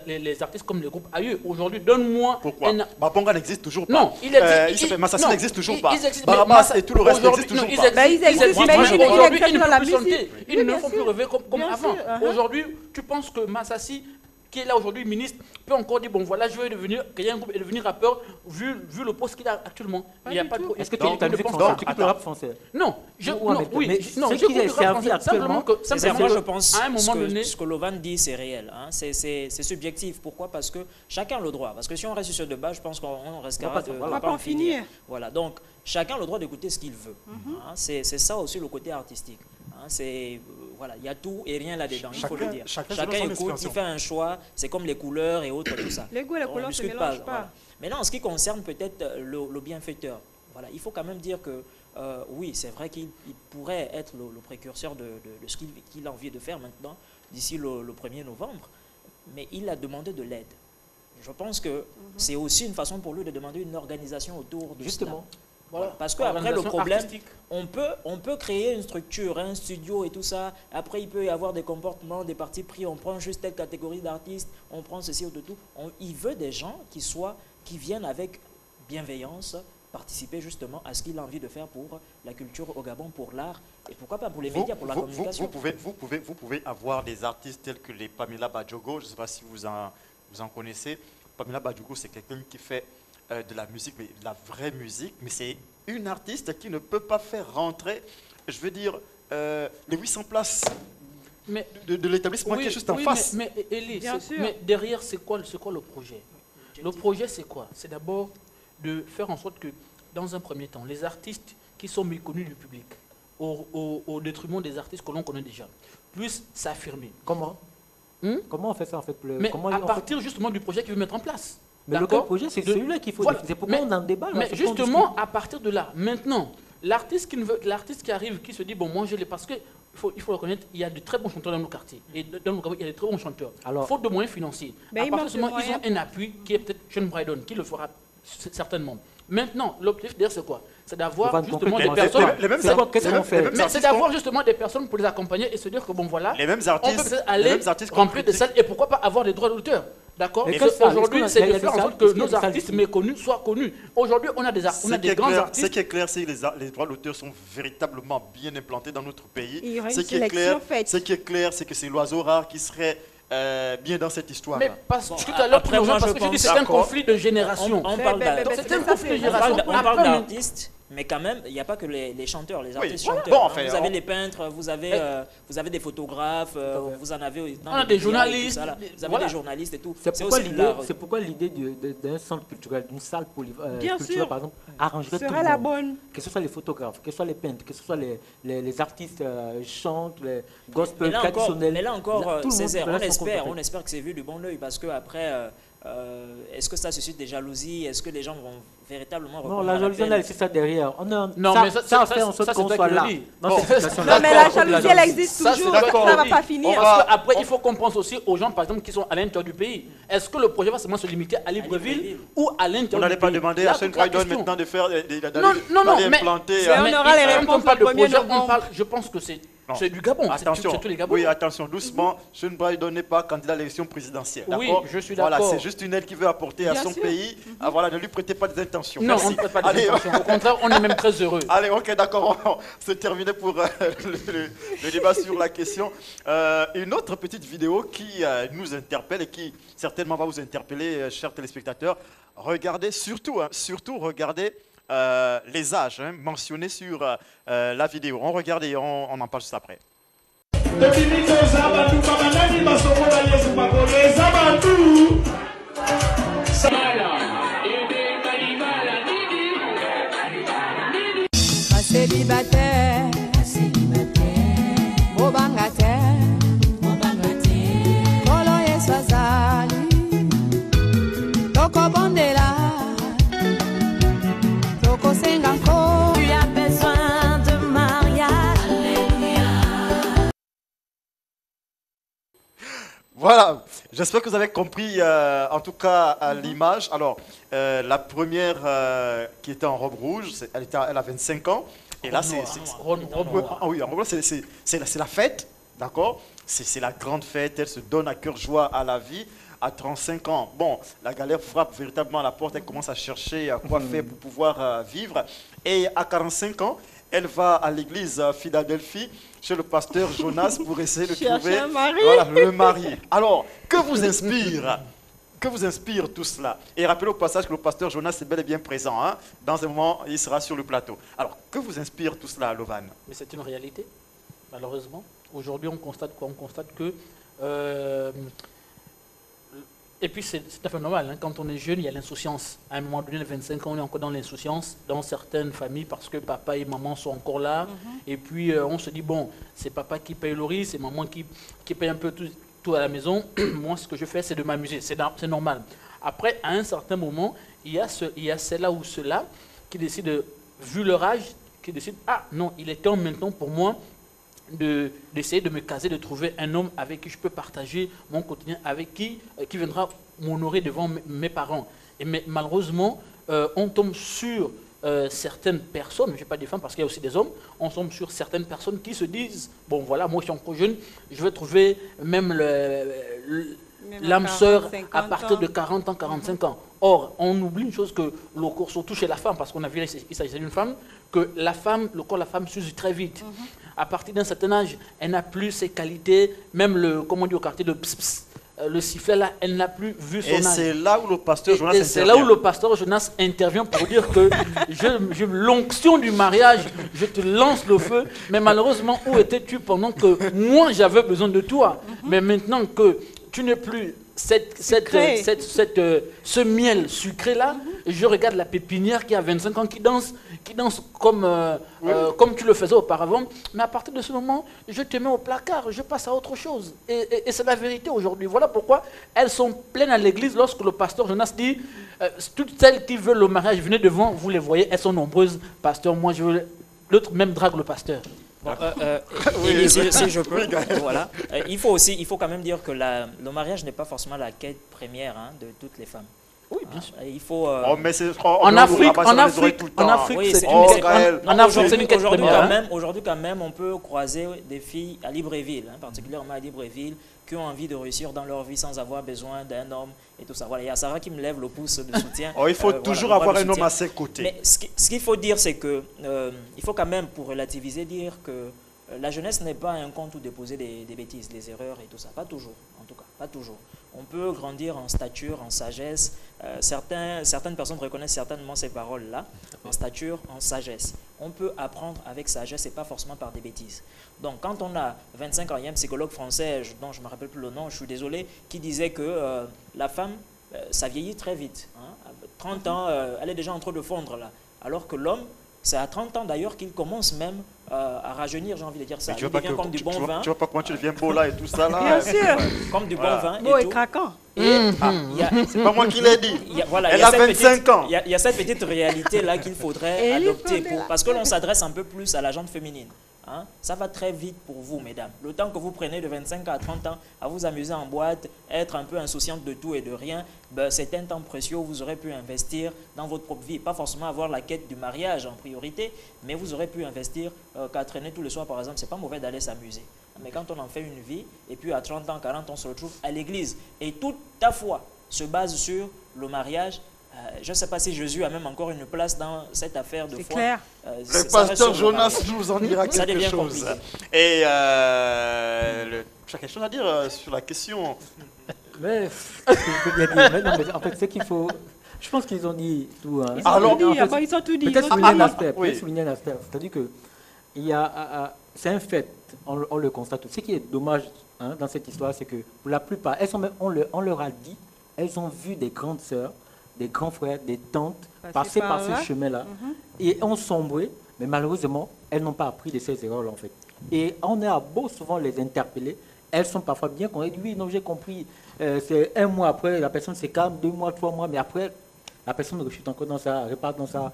les artistes comme les groupes ailleurs. Aujourd'hui, donne-moi... Pourquoi? Baponga n'existe toujours pas. Non, il existe. Massassi n'existe toujours pas. Ils existent, Barabas mais et tout le reste n'existe toujours pas. Ils existent, mais Aujourd'hui, ils ils ne dans la peuvent plus musique. chanter. Ils ne font plus rêver comme Bien avant. sûr, Aujourd'hui, tu penses que Massassi, qui est là aujourd'hui ministre, peut encore dire bon voilà, je vais devenir rappeur vu le poste qu'il a actuellement. Il n'y a pas de. Est-ce que tu écoutes le rap français? Non, ce qui est servi actuellement, simplement moi je pense à un moment donné, ce que Lovan dit c'est réel, hein. C'est subjectif. Pourquoi? Parce que chacun a le droit. Parce que si on reste sur ce débat, je pense qu'on restera on va pas en finir. Voilà, donc chacun a le droit d'écouter ce qu'il veut. Hein. C'est ça aussi le côté artistique. Hein. Voilà, il y a tout et rien là-dedans, il faut le dire. Chacun écoute, il fait un choix, c'est comme les couleurs et autres, tout ça. Les goûts et les couleurs ne se mélangent pas. Voilà. Maintenant, en ce qui concerne peut-être le bienfaiteur, voilà, il faut quand même dire que oui, c'est vrai qu'il pourrait être le précurseur de ce qu'il a envie de faire maintenant, d'ici le 1er novembre, mais il a demandé de l'aide. Je pense que c'est aussi une façon pour lui de demander une organisation autour de justement. Voilà. Parce qu'après, le problème, on peut créer une structure, un studio et tout ça. Après, il peut y avoir des comportements, des partis pris. On prend juste telle catégorie d'artistes, on prend ceci ou de tout. Il veut des gens qui viennent avec bienveillance participer justement à ce qu'il a envie de faire pour la culture au Gabon, pour l'art et pourquoi pas pour les médias, pour la communication. Vous pouvez avoir des artistes tels que les Pamela Badjogo. Je ne sais pas si vous en connaissez. Pamela Badjogo, c'est quelqu'un qui fait de la musique, mais de la vraie musique, mais c'est une artiste qui ne peut pas faire rentrer, je veux dire, les 800 places de l'établissement qui est juste en face. Mais Elie, mais derrière, c'est quoi le projet? Le projet, c'est quoi? C'est d'abord de faire en sorte que, dans un premier temps, les artistes qui sont méconnus du public, au détriment des artistes que l'on connaît déjà, puissent s'affirmer. Comment? Comment on fait ça en fait? Mais à partir justement du projet qu'il veut mettre en place. Mais le projet, c'est celui-là qu'il faut. C'est pourquoi on en débat. Mais justement, à partir de là, maintenant, l'artiste qui arrive, qui se dit, bon, moi je l'ai, parce qu'il faut reconnaître, il y a de très bons chanteurs dans nos quartiers. Et dans nos quartiers, il y a de très bons chanteurs. Alors, faute de moyens financiers. À partir de ce moment, ils ont un appui qui est peut-être Sean Brydon, qui le fera certainement. Maintenant, l'objectif d'ailleurs, c'est quoi? C'est d'avoir justement des personnes. C'est d'avoir justement des personnes pour les accompagner et se dire que bon voilà, les mêmes artistes, on peut aller remplir des salles et pourquoi pas avoir des droits d'auteur. D'accord. Aujourd'hui, c'est de faire en sorte que nos artistes méconnus soient connus. Aujourd'hui, on a des grands artistes. Ce qui est clair, c'est que les droits d'auteur sont véritablement bien implantés dans notre pays. Il y aura une sélection faite. Ce qui est clair, c'est que c'est l'oiseau rare qui serait bien dans cette histoire. Mais parce que je dis c'est un conflit de génération. On parle d'artistes, mais quand même, il n'y a pas que les chanteurs, les artistes chanteurs. Bon, vous avez les peintres, vous avez des photographes, vous en avez on a des journalistes, vous avez des journalistes et tout. C'est pourquoi l'idée d'un centre culturel, d'une salle culturelle, par exemple, arrangerait tout le monde. Que ce soit les photographes, que ce soit les peintres, que ce soit les artistes chantent, les gospel traditionnels. Mais là encore, Césaire, on espère que c'est vu du bon oeil parce qu'après, est-ce que ça suscite des jalousies? Est-ce que les gens vont véritablement non, la jalousie, elle c'est ça derrière. Non, mais ça fait en sorte qu'on soit là. Non, mais la jalousie, elle existe toujours. Ça ne va pas finir. Parce qu'après, il faut qu'on pense aussi aux gens, par exemple, qui sont à l'intérieur du pays. Est-ce que le projet va seulement se limiter à Libreville ou à l'intérieur du pays? On n'allait pas demander à Sean Brydon maintenant de faire d'aller implanter. On aura les réponses le premier novembre. Je pense que c'est du Gabon. Attention, tous les Gabons. oui, attention, doucement. Sean Brydon n'est pas candidat à l'élection présidentielle. Oui, je suis d'accord. Voilà, c'est juste une aide qu'il veut apporter à son pays. Voilà, ne lui prêtez pas des intentions. Non, on ne prête pas des intentions. Au contraire, on est même très heureux. Allez, ok, d'accord. C'est terminé pour le débat sur la question. Une autre petite vidéo qui nous interpelle et qui certainement va vous interpeller, chers téléspectateurs. Regardez, surtout regardez les âges mentionnés sur la vidéo. On regarde et on en parle juste après. Célibataire, Bobangate, Kolo Yeswazali, Toko Bondela, Toko Senganko. Tu as besoin de mariage. Alléluia. Voilà, j'espère que vous avez compris en tout cas l'image. Alors, la première qui était en robe rouge, elle a 25 ans. Et là, c'est la fête, d'accord? C'est la grande fête, elle se donne à cœur joie à la vie. À 35 ans, bon, la galère frappe véritablement à la porte, elle commence à chercher quoi faire pour pouvoir vivre. Et à 45 ans, elle va à l'église Philadelphie, chez le pasteur Jonas, pour essayer de trouver voilà, le mari. Alors, que vous inspire tout cela? Et rappelez au passage que le pasteur Jonas est bel et bien présent. Hein? Dans un moment, il sera sur le plateau. Alors, que vous inspire tout cela, Lovan? Mais c'est une réalité, malheureusement. Aujourd'hui, on constate quoi? On constate que... et puis, c'est tout à fait normal. Hein? Quand on est jeune, il y a l'insouciance. À un moment donné, à 25 ans, on est encore dans l'insouciance dans certaines familles parce que papa et maman sont encore là. Et puis, on se dit, bon, c'est papa qui paye le riz, c'est maman qui paye un peu tout à la maison. Moi, ce que je fais, c'est de m'amuser. C'est normal. Après, à un certain moment, il y a celle-là ou ceux-là qui décident, vu leur âge, qui décident, ah non, il est temps maintenant pour moi d'essayer de me caser, de trouver un homme avec qui je peux partager mon quotidien, avec qui viendra m'honorer devant mes parents. Et mais, malheureusement, on tombe sur certaines personnes, je ne vais pas des femmes parce qu'il y a aussi des hommes, on tombe sur certaines personnes qui se disent, bon voilà, moi je suis encore jeune, je vais trouver même l'âme sœur à partir de 40 ans, 45 ans. Or, on oublie une chose que le corps, surtout chez la femme, parce qu'on a vu qu'il s'agissait d'une femme, que le corps de la femme s'use très vite. À partir d'un certain âge, elle n'a plus ses qualités, même comme on dit au quartier, le sifflet là, elle n'a plus vu son âge. Et c'est là où le pasteur Jonas intervient. C'est là où le pasteur Jonas intervient pour dire que l'onction du mariage, je te lance le feu, mais malheureusement, où étais-tu pendant que moi j'avais besoin de toi? Mais maintenant que tu n'es plus ce miel sucré là, je regarde la pépinière qui a 25 ans qui danse comme tu le faisais auparavant, mais à partir de ce moment, je te mets au placard, je passe à autre chose. Et c'est la vérité aujourd'hui. Voilà pourquoi elles sont pleines à l'église lorsque le pasteur Jonas dit toutes celles qui veulent le mariage, venez devant, vous les voyez, elles sont nombreuses. Pasteur, moi je veux... L'autre même drague le pasteur. Bon, si je peux, voilà. Il faut quand même dire que le mariage n'est pas forcément la quête première de toutes les femmes. Oui, bien sûr. Il faut. En Afrique, oui, c'est une quête première. Aujourd'hui, quand même, on peut croiser des filles à Libreville, particulièrement à Libreville, qui ont envie de réussir dans leur vie sans avoir besoin d'un homme et tout ça. Voilà, il y a Sarah qui me lève le pouce de soutien. Il faut toujours avoir un homme à ses côtés. Mais ce qu'il faut dire, c'est que il faut quand même, pour relativiser, dire que la jeunesse n'est pas un compte où déposer des bêtises, des erreurs et tout ça. Pas toujours, en tout cas, pas toujours. On peut grandir en stature, en sagesse. Certaines personnes reconnaissent certainement ces paroles-là, en stature, en sagesse. On peut apprendre avec sagesse et pas forcément par des bêtises. Donc, quand on a 25 ans, il y a un psychologue français, dont je ne me rappelle plus le nom, je suis désolé, qui disait que la femme, ça vieillit très vite. À 30 ans, elle est déjà en train de fondre là. Alors que l'homme, c'est à 30 ans d'ailleurs qu'il commence même à rajeunir, j'ai envie de dire ça. Il devient comme du bon vin. Tu vois pas comment tu deviens beau là et tout ça là. Bien sûr. Comme du bon vin. Beau et craquant. C'est pas moi qui l'ai dit. Elle a 25 ans. Il y a cette petite réalité là qu'il faudrait adopter parce que l'on s'adresse un peu plus à la gente féminine. Ça va très vite pour vous, mesdames. Le temps que vous prenez de 25 à 30 ans à vous amuser en boîte, être un peu insouciante de tout et de rien, c'est un temps précieux où vous aurez pu investir dans votre propre vie. Pas forcément avoir la quête du mariage en priorité, mais vous aurez pu investir qu'à traîner tous les soirs, par exemple. C'est pas mauvais d'aller s'amuser. Mais quand on en fait une vie, et puis à 30 ans, 40 ans, on se retrouve à l'église, et toute ta foi se base sur le mariage. Je ne sais pas si Jésus a même encore une place dans cette affaire de foi. C'est clair. Le pasteur Jonas nous en dira quelque chose. Et tu as quelque chose à dire sur la question? En fait, ce qu'il faut Je pense qu'ils ont dit tout. Hein. Ils ont Alors, tout dit, en fait, ils ont tout dit. Peut-être ils ont souligner tout un dit. aspect. oui. Peut-être souligner un aspect. C'est-à-dire que il y a, c'est un fait, on le constate. Ce qui est dommage hein, dans cette histoire, c'est que pour la plupart, elles sont même, on leur a dit, elles ont vu des grandes sœurs, des grands frères, des tantes passer par là. ce chemin-là et ont sombré, mais malheureusement, elles n'ont pas appris de ces erreurs-là en fait. Et on a beau souvent les interpeller, elles sont parfois bien qu'on dit oui, non, j'ai compris. C'est un mois après, la personne se calme, 2 mois, 3 mois, mais après, la personne rechute encore dans ça, repart dans ça.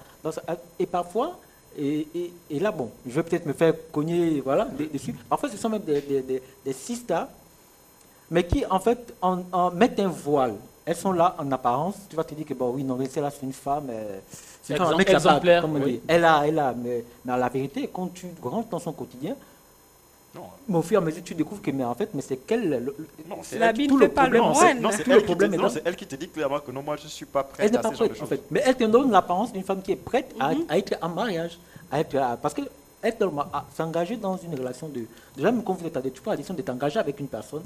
Et parfois, et là, bon, je vais peut-être me faire cogner voilà, dessus. Parfois, ce sont même des sisters, mais qui, en fait, mettent un voile. Elles sont là en apparence. Tu vas te dire que, bon, oui, non, mais c'est là, c'est une femme. C'est quand un mec là-bas, exemplaire, comme on oui. dit. Elle a, mais la vérité, quand tu rentres dans son quotidien, mais au fur et à mesure, tu découvres que, mais en fait, mais c'est qu'elle. Non, c'est L'habit tout ne le fait pas le problème, moine. Non, c'est Tout le elle, problème est dans- c'est elle qui te dit clairement que non, moi je ne suis pas prête Elle n'est à pas ce genre de prête, en choses. fait. Mais elle te donne l'apparence d'une femme qui est prête à être en mariage. Parce que à s'engager dans une relation de... Déjà, même quand vous êtes adulte, tu prends la décision de t'engager avec une personne,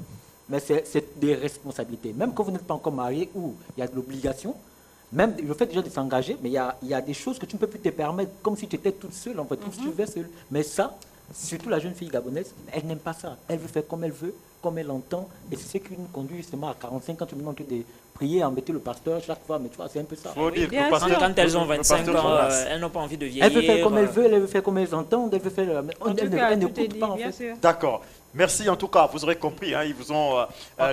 mais c'est des responsabilités. Même quand vous n'êtes pas encore marié, où il y a de l'obligation, même le fait déjà de s'engager, mais il y a des choses que tu ne peux plus te permettre, comme si tu étais toute seule, en fait, comme si tu vivais seule. Mais ça, surtout la jeune fille gabonaise, elle n'aime pas ça. Elle veut faire comme elle veut, comme elle entend. Et c'est ce qui nous conduit justement à 45 ans, tu me demandes de prier, embêter le pasteur chaque fois. Mais tu vois, c'est un peu ça. Faut dire que Bien le sûr. pasteur- Quand elles ont le 25 pasteur ans, Jonas. elles n'ont pas envie de vieillir. Elle veut faire comme elle veut, elle veut faire comme elle entend, elle veut faire... En tout Elle cas, tout est n'écoute dit, pas, en bien fait. sûr. D'accord. Merci en tout cas, vous aurez compris, hein, ils vous ont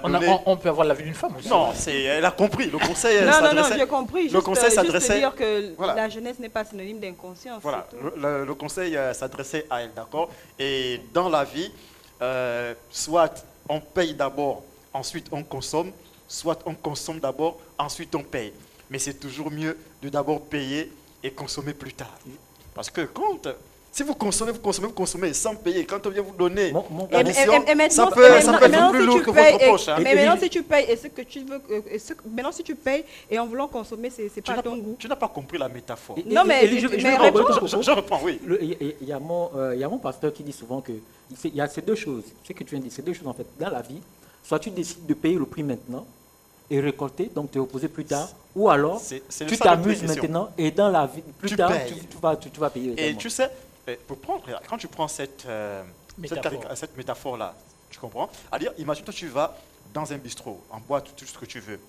donné... On peut avoir l'avis d'une femme aussi. Non, elle a compris, le conseil Non, s'adressait... j'ai compris. le conseil Juste s'adressait- dire que Voilà. la jeunesse n'est pas synonyme d'inconscience. Voilà, c'est tout. le conseil s'adressait à elle, d'accord? Et dans la vie, soit on paye d'abord, ensuite on consomme, soit on consomme d'abord, ensuite on paye. Mais c'est toujours mieux de d'abord payer et consommer plus tard. Parce que si vous consommez sans payer, quand on vient vous donner la Et mission, maintenant, ça peut être maintenant, plus si lourd tu que payes votre poche. Hein. maintenant, si tu payes et ce que tu veux, maintenant si tu payes et en voulant consommer, c'est pas ton goût. Tu n'as pas compris la métaphore. Non, mais je mais vais réponds. rebondir. Je reprends, oui. Il y a mon pasteur qui dit souvent que il y a ces deux choses. Ce que tu viens de dire, ces deux choses en fait. Dans la vie, soit tu décides de payer le prix maintenant et récolter, donc te reposer plus tard, ou alors C'est le tu sens de t'amuses précision. maintenant et dans la vie, plus Tu tard, payes. tu vas payer. Et également. tu sais, quand tu prends cette Métaphore. métaphore-là, tu comprends? C'est-à-dire, imagine-toi, tu vas dans un bistrot, en boîte, tout ce que tu veux.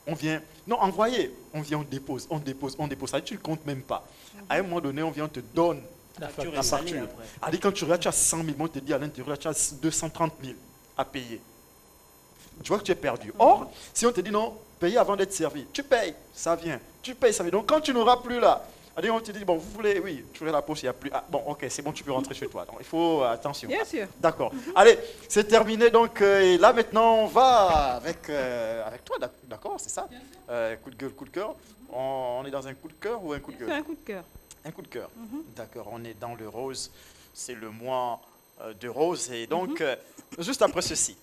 On vient, non, envoyer, on vient, on dépose. Ça, tu ne comptes même pas. À un moment donné, on vient, on te donne La facture la est salée facture. après. C'est-à-dire, quand tu regardes, tu as 100 000, on te dit à l'intérieur, tu as 230 000 à payer. Tu vois que tu es perdu. Or, si on te dit non, payer avant d'être servi, tu payes, ça vient. Tu payes, ça vient. Donc, quand tu n'auras plus là, c'est-à-dire, on te dit, bon, vous voulez, oui, tu ouvres la poche, il n'y a plus. Ah, bon, ok, c'est bon, tu peux rentrer chez toi. Donc, il faut, attention. Bien sûr. D'accord. Allez, c'est terminé. Donc, et là, maintenant, on va avec toi, d'accord, c'est ça? Coup de gueule, coup de cœur. On est dans un coup de cœur ou un coup de C'est gueule? un coup de cœur. Un coup de cœur. D'accord, on est dans le rose. C'est le mois de rose. Et donc, juste après ceci.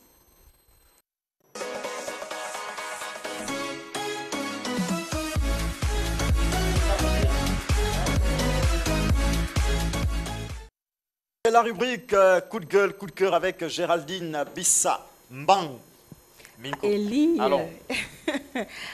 C'est la rubrique coup de gueule, coup de cœur avec Géraldine Bissa Mbang. Minko. Elie. Alors.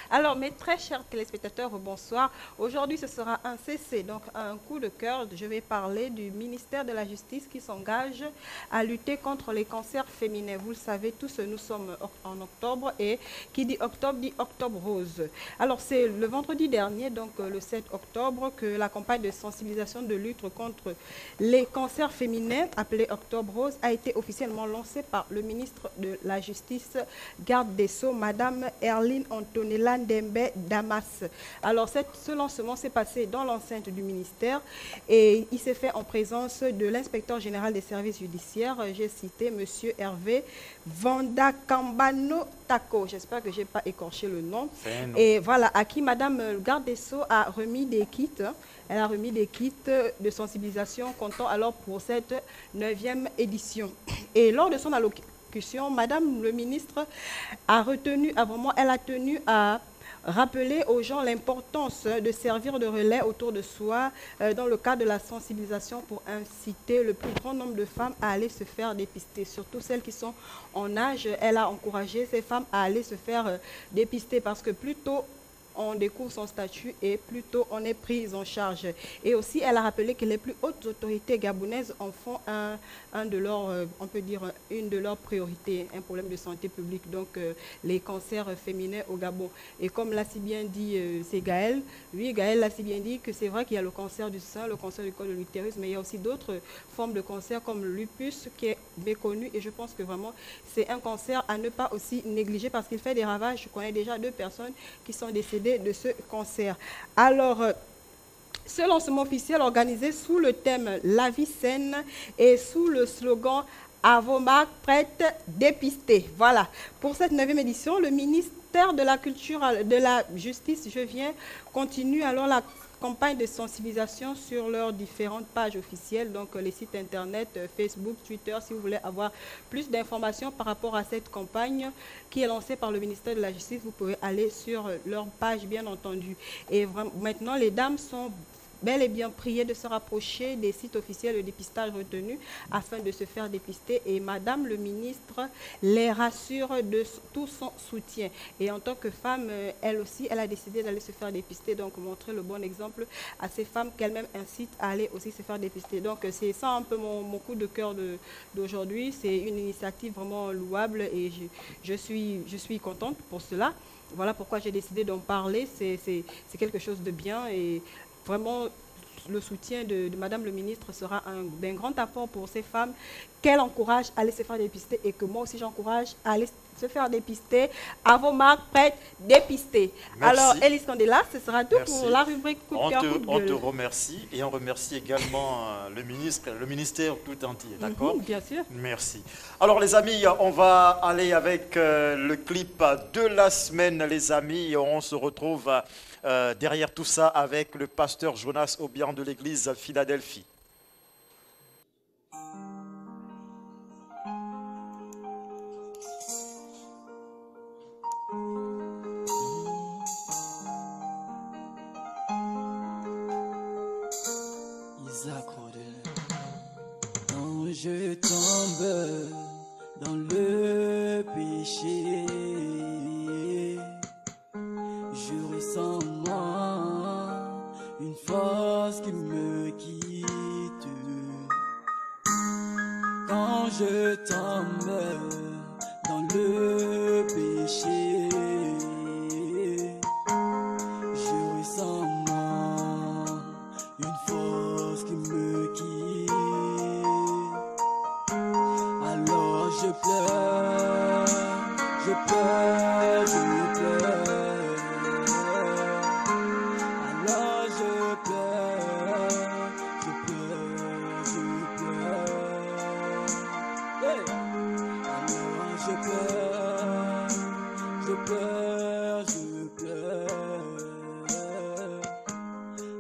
Alors, mes très chers téléspectateurs, bonsoir. Aujourd'hui, ce sera un CC, donc un coup de cœur. Je vais parler du ministère de la Justice qui s'engage à lutter contre les cancers féminins. Vous le savez tous, nous sommes en octobre et qui dit octobre rose. Alors, c'est le vendredi dernier, donc le 7 octobre, que la campagne de sensibilisation de lutte contre les cancers féminins, appelée Octobre Rose, a été officiellement lancée par le ministre de la Justice, garde des Sceaux, Madame Erline Antonella Ndembe Damas. Alors, ce lancement s'est passé dans l'enceinte du ministère et il s'est fait en présence de l'inspecteur général des services judiciaires. J'ai cité M. Hervé Vanda Kambano Tako. J'espère que je n'ai pas écorché le nom. C'est un nom. Et voilà, à qui Madame le garde des Sceaux a remis des kits. Elle a remis des kits de sensibilisation comptant alors pour cette 9e édition. Et lors de son allocution, Madame le ministre elle a tenu à rappeler aux gens l'importance de servir de relais autour de soi dans le cadre de la sensibilisation pour inciter le plus grand nombre de femmes à aller se faire dépister, surtout celles qui sont en âge. Elle a encouragé ces femmes à aller se faire dépister parce que plus tôt on découvre son statut et plus tôt on est pris en charge. Et aussi, elle a rappelé que les plus hautes autorités gabonaises en font un de leurs, on peut dire, une de leurs priorités, un problème de santé publique, donc les cancers féminins au Gabon. Et comme l'a si bien dit, c'est Gaël, oui, Gaël l'a si bien dit que c'est vrai qu'il y a le cancer du sein, le cancer du col de l'utérus, mais il y a aussi d'autres formes de cancer comme le lupus qui est méconnu et je pense que vraiment c'est un cancer à ne pas aussi négliger parce qu'il fait des ravages. Je connais déjà 2 personnes qui sont décédées de ce cancer. Alors, ce lancement officiel organisé sous le thème La vie saine et sous le slogan à vos marques prêtes, dépistées. Voilà. Pour cette 9e édition, le ministère de la Culture, de la Justice, continue alors la campagne de sensibilisation sur leurs différentes pages officielles, donc les sites internet, Facebook, Twitter, si vous voulez avoir plus d'informations par rapport à cette campagne qui est lancée par le ministère de la Justice, vous pouvez aller sur leur page, bien entendu. Et maintenant, les dames sont bel et bien priées de se rapprocher des sites officiels de dépistage retenus afin de se faire dépister. Et Madame le ministre les rassure de tout son soutien. Et en tant que femme, elle aussi, elle a décidé d'aller se faire dépister, donc montrer le bon exemple à ces femmes qu'elle-même incite à aller aussi se faire dépister. Donc c'est ça un peu mon coup de cœur d'aujourd'hui. C'est une initiative vraiment louable et je suis contente pour cela. Voilà pourquoi j'ai décidé d'en parler. C'est quelque chose de bien et vraiment, le soutien de Madame le ministre sera d'un grand apport pour ces femmes qu'elle encourage à aller se faire dépister et que moi aussi j'encourage à aller se faire dépister. À vos marques prêtes, dépister. Merci. Alors, Élise Candela, ce sera tout Merci. pour la rubrique coup de cœur, coup de On gueule. te remercie et on remercie également le ministère tout entier, d'accord? Bien sûr. Merci. Alors les amis, on va aller avec le clip de la semaine, les amis. On se retrouve derrière tout ça avec le pasteur Jonas Obiang de l'église Philadelphie. Isaac Rodel. Quand je tombe dans le péché, je ressens moi une force qui me quitte. Quand je tombe dans le péché, je ressens moi une force qui me quitte. Alors je pleure, je pleure, je pleure. Alors je pleure, je pleure, je pleure. Hey! Alors je pleure, je pleure, je pleure.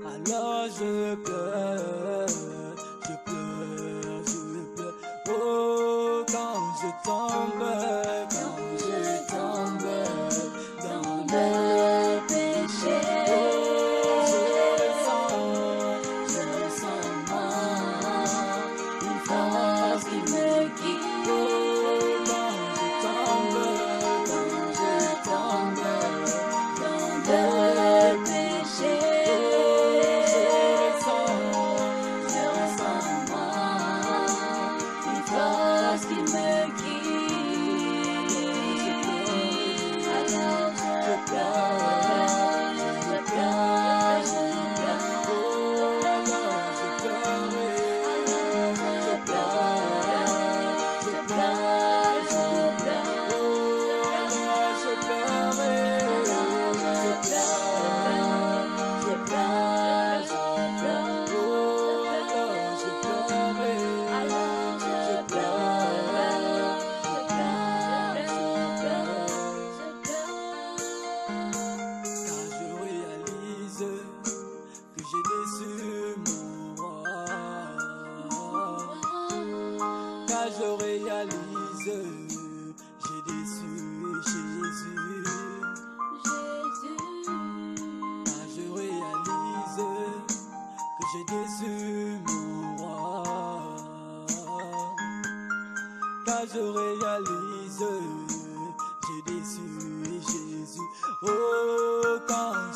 Alors je pleure, je pleure, je pleure. Oh, quand je tombe dans le péché, oh, je ressens moi une force qui me quitte. Oh, quand je tombe dans le péché, je ressens moi une force qui me quitte. Alors je pleure, je pleure, je pleure. Oh, alors je pleure, je pleure, je pleure, je pleure. Oh, alors je pleure, je pleure, je pleure, je pleure. Oh, alors je pleure, je car je réalise que j'ai déçu mon roi. Car je réalise j'ai déçu Jésus. Car je réalise que j'ai déçu mon roi. Car je réalise j'ai déçu Jésus. Oh, quand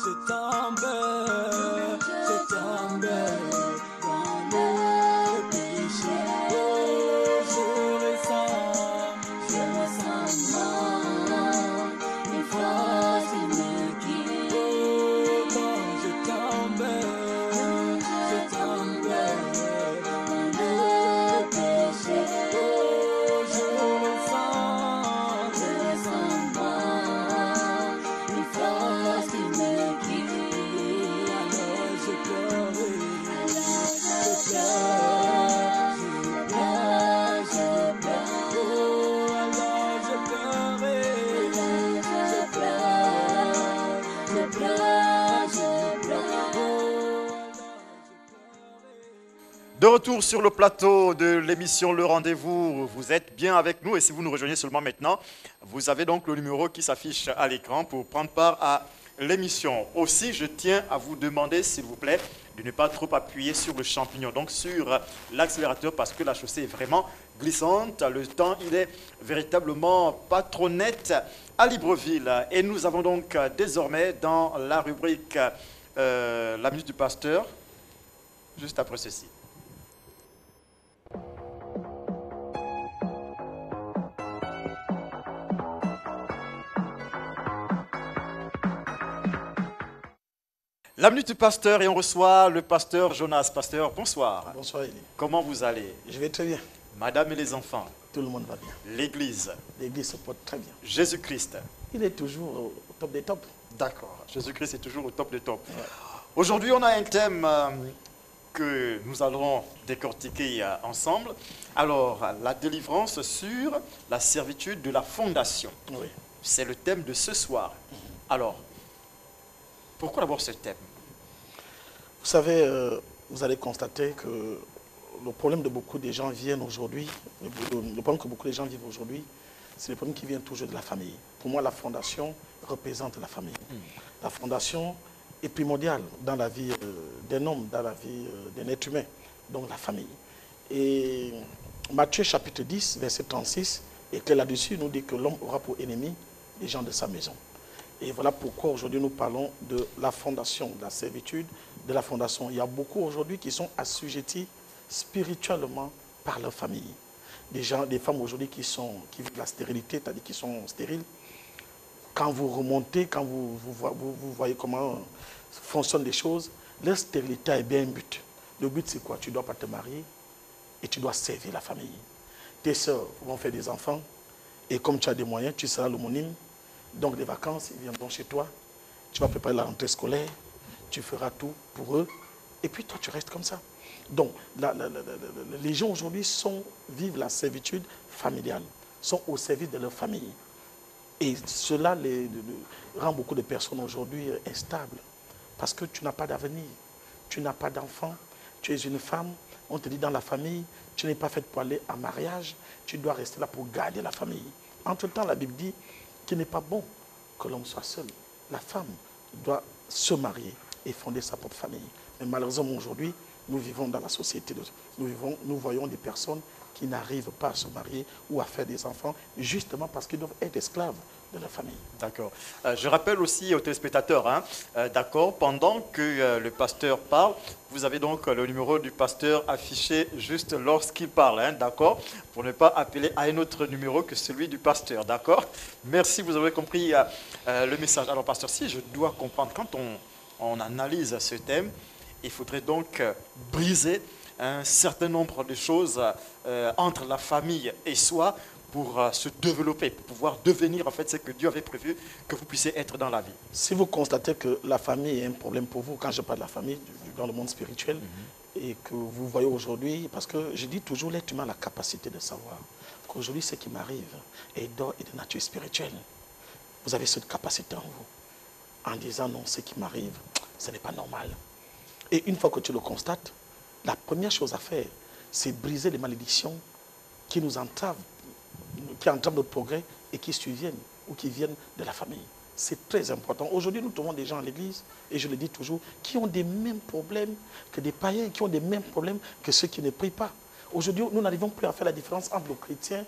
De retour sur le plateau de l'émission Le Rendez-vous, vous êtes bien avec nous et si vous nous rejoignez seulement maintenant, vous avez donc le numéro qui s'affiche à l'écran pour prendre part à l'émission. Aussi, je tiens à vous demander, s'il vous plaît, de ne pas trop appuyer sur le champignon, donc sur l'accélérateur parce que la chaussée est vraiment glissante. Le temps, il est véritablement pas trop net à Libreville. Et nous avons donc désormais dans la rubrique La Minute du Pasteur, juste après ceci. La minute du pasteur et on reçoit le pasteur Jonas. Pasteur, bonsoir. Bonsoir Elie. Comment vous allez? Je vais très bien. Madame et les enfants. Tout le monde va bien. L'église. L'église se porte très bien. Jésus-Christ. Il est toujours au top des tops. D'accord. Jésus-Christ est toujours au top des tops. Ouais. Aujourd'hui, on a un thème que nous allons décortiquer ensemble. Alors, la délivrance sur la servitude de la fondation. Oui. C'est le thème de ce soir. Alors, pourquoi d'abord ce thème? Vous savez, vous allez constater que le problème de beaucoup de gens viennent aujourd'hui, le problème que beaucoup de gens vivent aujourd'hui, c'est le problème qui vient toujours de la famille. Pour moi, la fondation représente la famille. La fondation est primordiale dans la vie d'un homme, dans la vie d'un être humain, donc la famille. Et Matthieu chapitre 10, verset 36, et que là-dessus nous dit que l'homme aura pour ennemi les gens de sa maison. Et voilà pourquoi aujourd'hui nous parlons de la fondation, de la servitude de la fondation. Il y a beaucoup aujourd'hui qui sont assujettis spirituellement par leur famille. Des gens, des femmes aujourd'hui qui vivent la stérilité, c'est-à-dire qui sont stériles. Quand vous remontez, quand vous voyez comment fonctionnent les choses, leur stérilité a bien un but. Le but c'est quoi? Tu ne dois pas te marier et tu dois servir la famille. Tes sœurs vont faire des enfants et comme tu as des moyens, tu seras l'aumônime. Donc les vacances, ils viendront chez toi, tu vas préparer la rentrée scolaire, tu feras tout pour eux, et puis toi tu restes comme ça. Donc les gens aujourd'hui vivent la servitude familiale, sont au service de leur famille. Et cela rend beaucoup de personnes aujourd'hui instables, parce que tu n'as pas d'avenir, tu n'as pas d'enfant, tu es une femme, on te dit dans la famille, tu n'es pas faite pour aller en mariage, tu dois rester là pour garder la famille. Entre-temps, la Bible dit qu'il n'est pas bon que l'homme soit seul. La femme doit se marier et fonder sa propre famille. Mais malheureusement, aujourd'hui, nous vivons dans la société. Nous voyons des personnes qui n'arrivent pas à se marier ou à faire des enfants, justement parce qu'ils doivent être esclaves de leur famille. D'accord. Je rappelle aussi aux téléspectateurs, d'accord, pendant que le pasteur parle, vous avez donc le numéro du pasteur affiché juste lorsqu'il parle, d'accord, pour ne pas appeler à un autre numéro que celui du pasteur, d'accord. Merci, vous avez compris le message. Alors, pasteur, si je dois comprendre, quand on analyse ce thème, il faudrait donc briser un certain nombre de choses entre la famille et soi pour se développer, pour pouvoir devenir en fait ce que Dieu avait prévu que vous puissiez être dans la vie. Si vous constatez que la famille est un problème pour vous, quand je parle de la famille, dans le monde spirituel, et que vous voyez aujourd'hui, parce que je dis toujours, l'être humain a la capacité de savoir qu'aujourd'hui ce qui m'arrive est de nature spirituelle. Vous avez cette capacité en vous, en disant non, ce qui m'arrive, ce n'est pas normal. Et une fois que tu le constates, la première chose à faire, c'est briser les malédictions qui nous entravent, qui entravent notre progrès et qui surviennent ou qui viennent de la famille. C'est très important. Aujourd'hui, nous trouvons des gens à l'église, et je le dis toujours, qui ont des mêmes problèmes que des païens, qui ont des mêmes problèmes que ceux qui ne prient pas. Aujourd'hui, nous n'arrivons plus à faire la différence entre le chrétien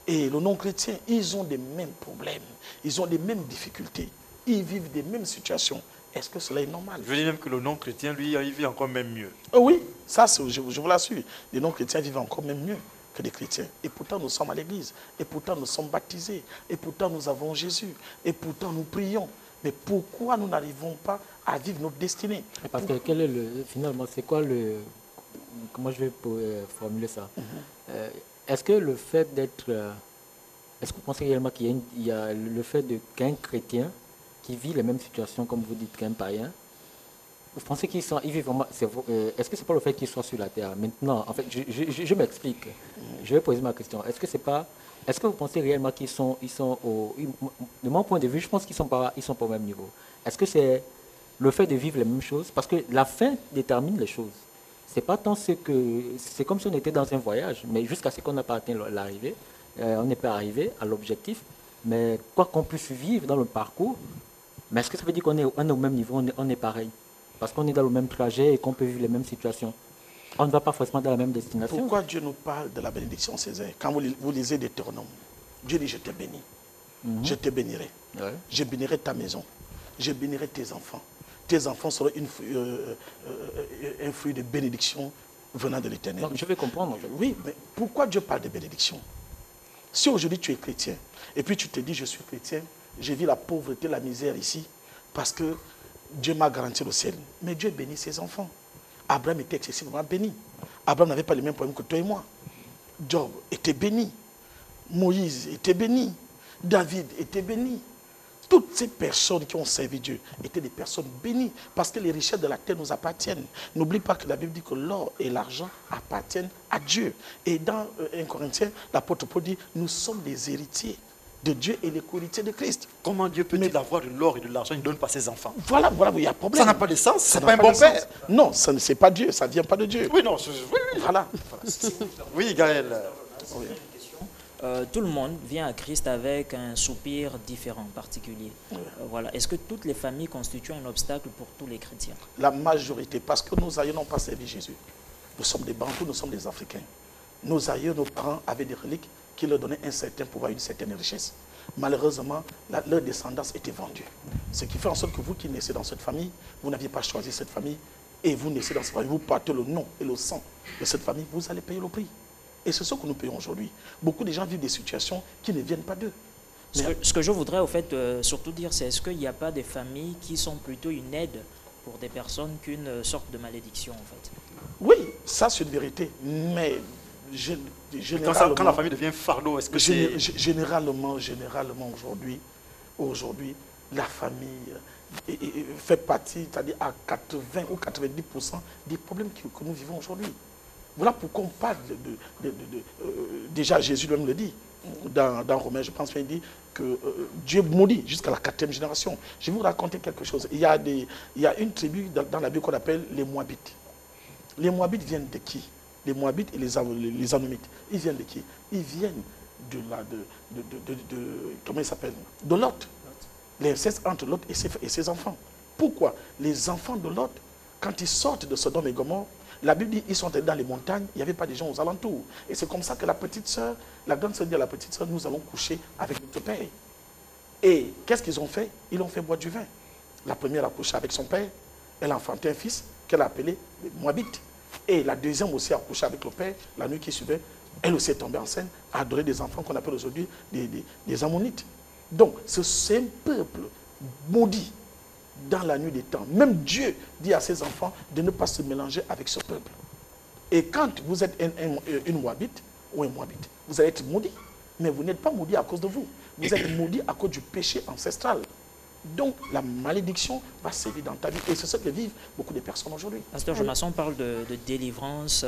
et le non-chrétien. Ils ont des mêmes problèmes, ils ont les mêmes difficultés, ils vivent des mêmes situations. Est-ce que cela est normal? Je dis même que le non-chrétien, lui, il vit encore même mieux. Oui, ça, je vous l'assure. Les non-chrétiens vivent encore même mieux que les chrétiens. Et pourtant, nous sommes à l'église. Et pourtant, nous sommes baptisés. Et pourtant, nous avons Jésus. Et pourtant, nous prions. Mais pourquoi nous n'arrivons pas à vivre notre destinée? Parce que finalement, c'est quoi comment je vais formuler ça? Est-ce que le fait d'être... est-ce que vous pensez réellement qu'il y a le fait qu'un chrétien qui vit les mêmes situations, comme vous dites, qu'un païen, vous pensez qu'ils vivent vraiment... est-ce que ce n'est pas le fait qu'ils soient sur la terre? Maintenant, en fait, je m'explique. Je vais poser ma question. Est-ce que vous pensez réellement qu'ils sont au... De mon point de vue, je pense qu'ils sont pas au même niveau. Est-ce que c'est le fait de vivre les mêmes choses? Parce que la fin détermine les choses. c'est pas tant ce que... C'est comme si on était dans un voyage, mais jusqu'à ce qu'on n'a pas atteint l'arrivée, on n'est pas arrivé à l'objectif, mais quoi qu'on puisse vivre dans le parcours, mais est-ce que ça veut dire qu'on est au même niveau, on est pareil? Parce qu'on est dans le même trajet et qu'on peut vivre les mêmes situations. On ne va pas forcément dans la même destination. Pourquoi Dieu nous parle de la bénédiction, Césaire? Quand vous lisez Deutéronome, Dieu dit, je te bénis. Je te bénirai. Ouais. Je bénirai ta maison. Je bénirai tes enfants. Tes enfants seront un fruit de bénédiction venant de l'Éternel. Donc, je vais comprendre. En fait. Oui, mais pourquoi Dieu parle de bénédiction? Si aujourd'hui tu es chrétien, et puis tu te dis, je suis chrétien, j'ai vu la pauvreté, la misère ici, parce que Dieu m'a garanti le ciel. Mais Dieu bénit ses enfants. Abraham était excessivement béni. Abraham n'avait pas les mêmes problèmes que toi et moi. Job était béni. Moïse était béni. David était béni. Toutes ces personnes qui ont servi Dieu étaient des personnes bénies parce que les richesses de la terre nous appartiennent. N'oublie pas que la Bible dit que l'or et l'argent appartiennent à Dieu. Et dans 1 Corinthiens, l'apôtre Paul dit, nous sommes des héritiers de Dieu et les co-héritiers de Christ. Comment Dieu peut-il avoir de l'or et de l'argent, il ne donne pas ses enfants? Voilà, il y a un problème. Ça n'a pas de sens, Ça c'est n'a pas un bon de père. sens. Non, ça ne c'est pas Dieu, ça ne vient pas de Dieu. Oui, non, oui. Voilà. Oui, Gaël. Oui. Tout le monde vient à Christ avec un soupir différent, particulier. Voilà. Est-ce que toutes les familles constituent un obstacle pour tous les chrétiens? La majorité, parce que nos aïeux n'ont pas servi Jésus. Nous sommes des Bantous, nous sommes des Africains. Nos aïeux, nos parents avaient des reliques qui leur donnaient un certain pouvoir, une certaine richesse. Malheureusement, leur descendance était vendue. Ce qui fait en sorte que vous qui naissez dans cette famille, vous n'aviez pas choisi cette famille, et vous naissez dans cette famille, vous portez le nom et le sang de cette famille, vous allez payer le prix. Et c'est ce que nous payons aujourd'hui. Beaucoup de gens vivent des situations qui ne viennent pas d'eux. Ce que je voudrais au fait surtout dire, c'est est-ce qu'il n'y a pas des familles qui sont plutôt une aide pour des personnes qu'une sorte de malédiction en fait? Oui, ça c'est une vérité, mais Quand la famille devient fardeau, est-ce que c'est... Généralement aujourd'hui, la famille fait partie, c'est-à-dire à 80 ou 90% des problèmes que nous vivons aujourd'hui. Voilà pourquoi on parle déjà Jésus lui-même le dit, dans Romains, je pense qu'il dit que Dieu maudit jusqu'à la 4e génération. Je vais vous raconter quelque chose. Il y a une tribu dans la Bible qu'on appelle les Moabites. Les Moabites viennent de qui? Les Moabites et les Anomites. Ils viennent de qui? Ils viennent comment il s'appelle? De Lot. L'inceste entre Lot et ses enfants. Pourquoi? Les enfants de Lot, quand ils sortent de Sodome et Gomorrhe, la Bible dit qu'ils sont allés dans les montagnes, il n'y avait pas de gens aux alentours. Et c'est comme ça que la petite sœur, la grande sœur dit à la petite sœur, nous allons coucher avec notre père. Et qu'est-ce qu'ils ont fait? Ils ont fait boire du vin. La première a couché avec son père, elle a enfanté un fils qu'elle a appelé Moabite. Et la deuxième aussi a couché avec le père, la nuit qui suivait, elle aussi est tombée enceinte, a adoré des enfants qu'on appelle aujourd'hui des Ammonites. Donc, c'est un peuple maudit dans la nuit des temps. Même Dieu dit à ses enfants de ne pas se mélanger avec ce peuple. Et quand vous êtes une Moabite ou un Moabite, vous allez être maudit. Mais vous n'êtes pas maudit à cause de vous. Vous êtes maudit à cause du péché ancestral. Donc, la malédiction va sévir dans ta vie. Et c'est ce que vivent beaucoup de personnes aujourd'hui. Pasteur Jonasson parle de délivrance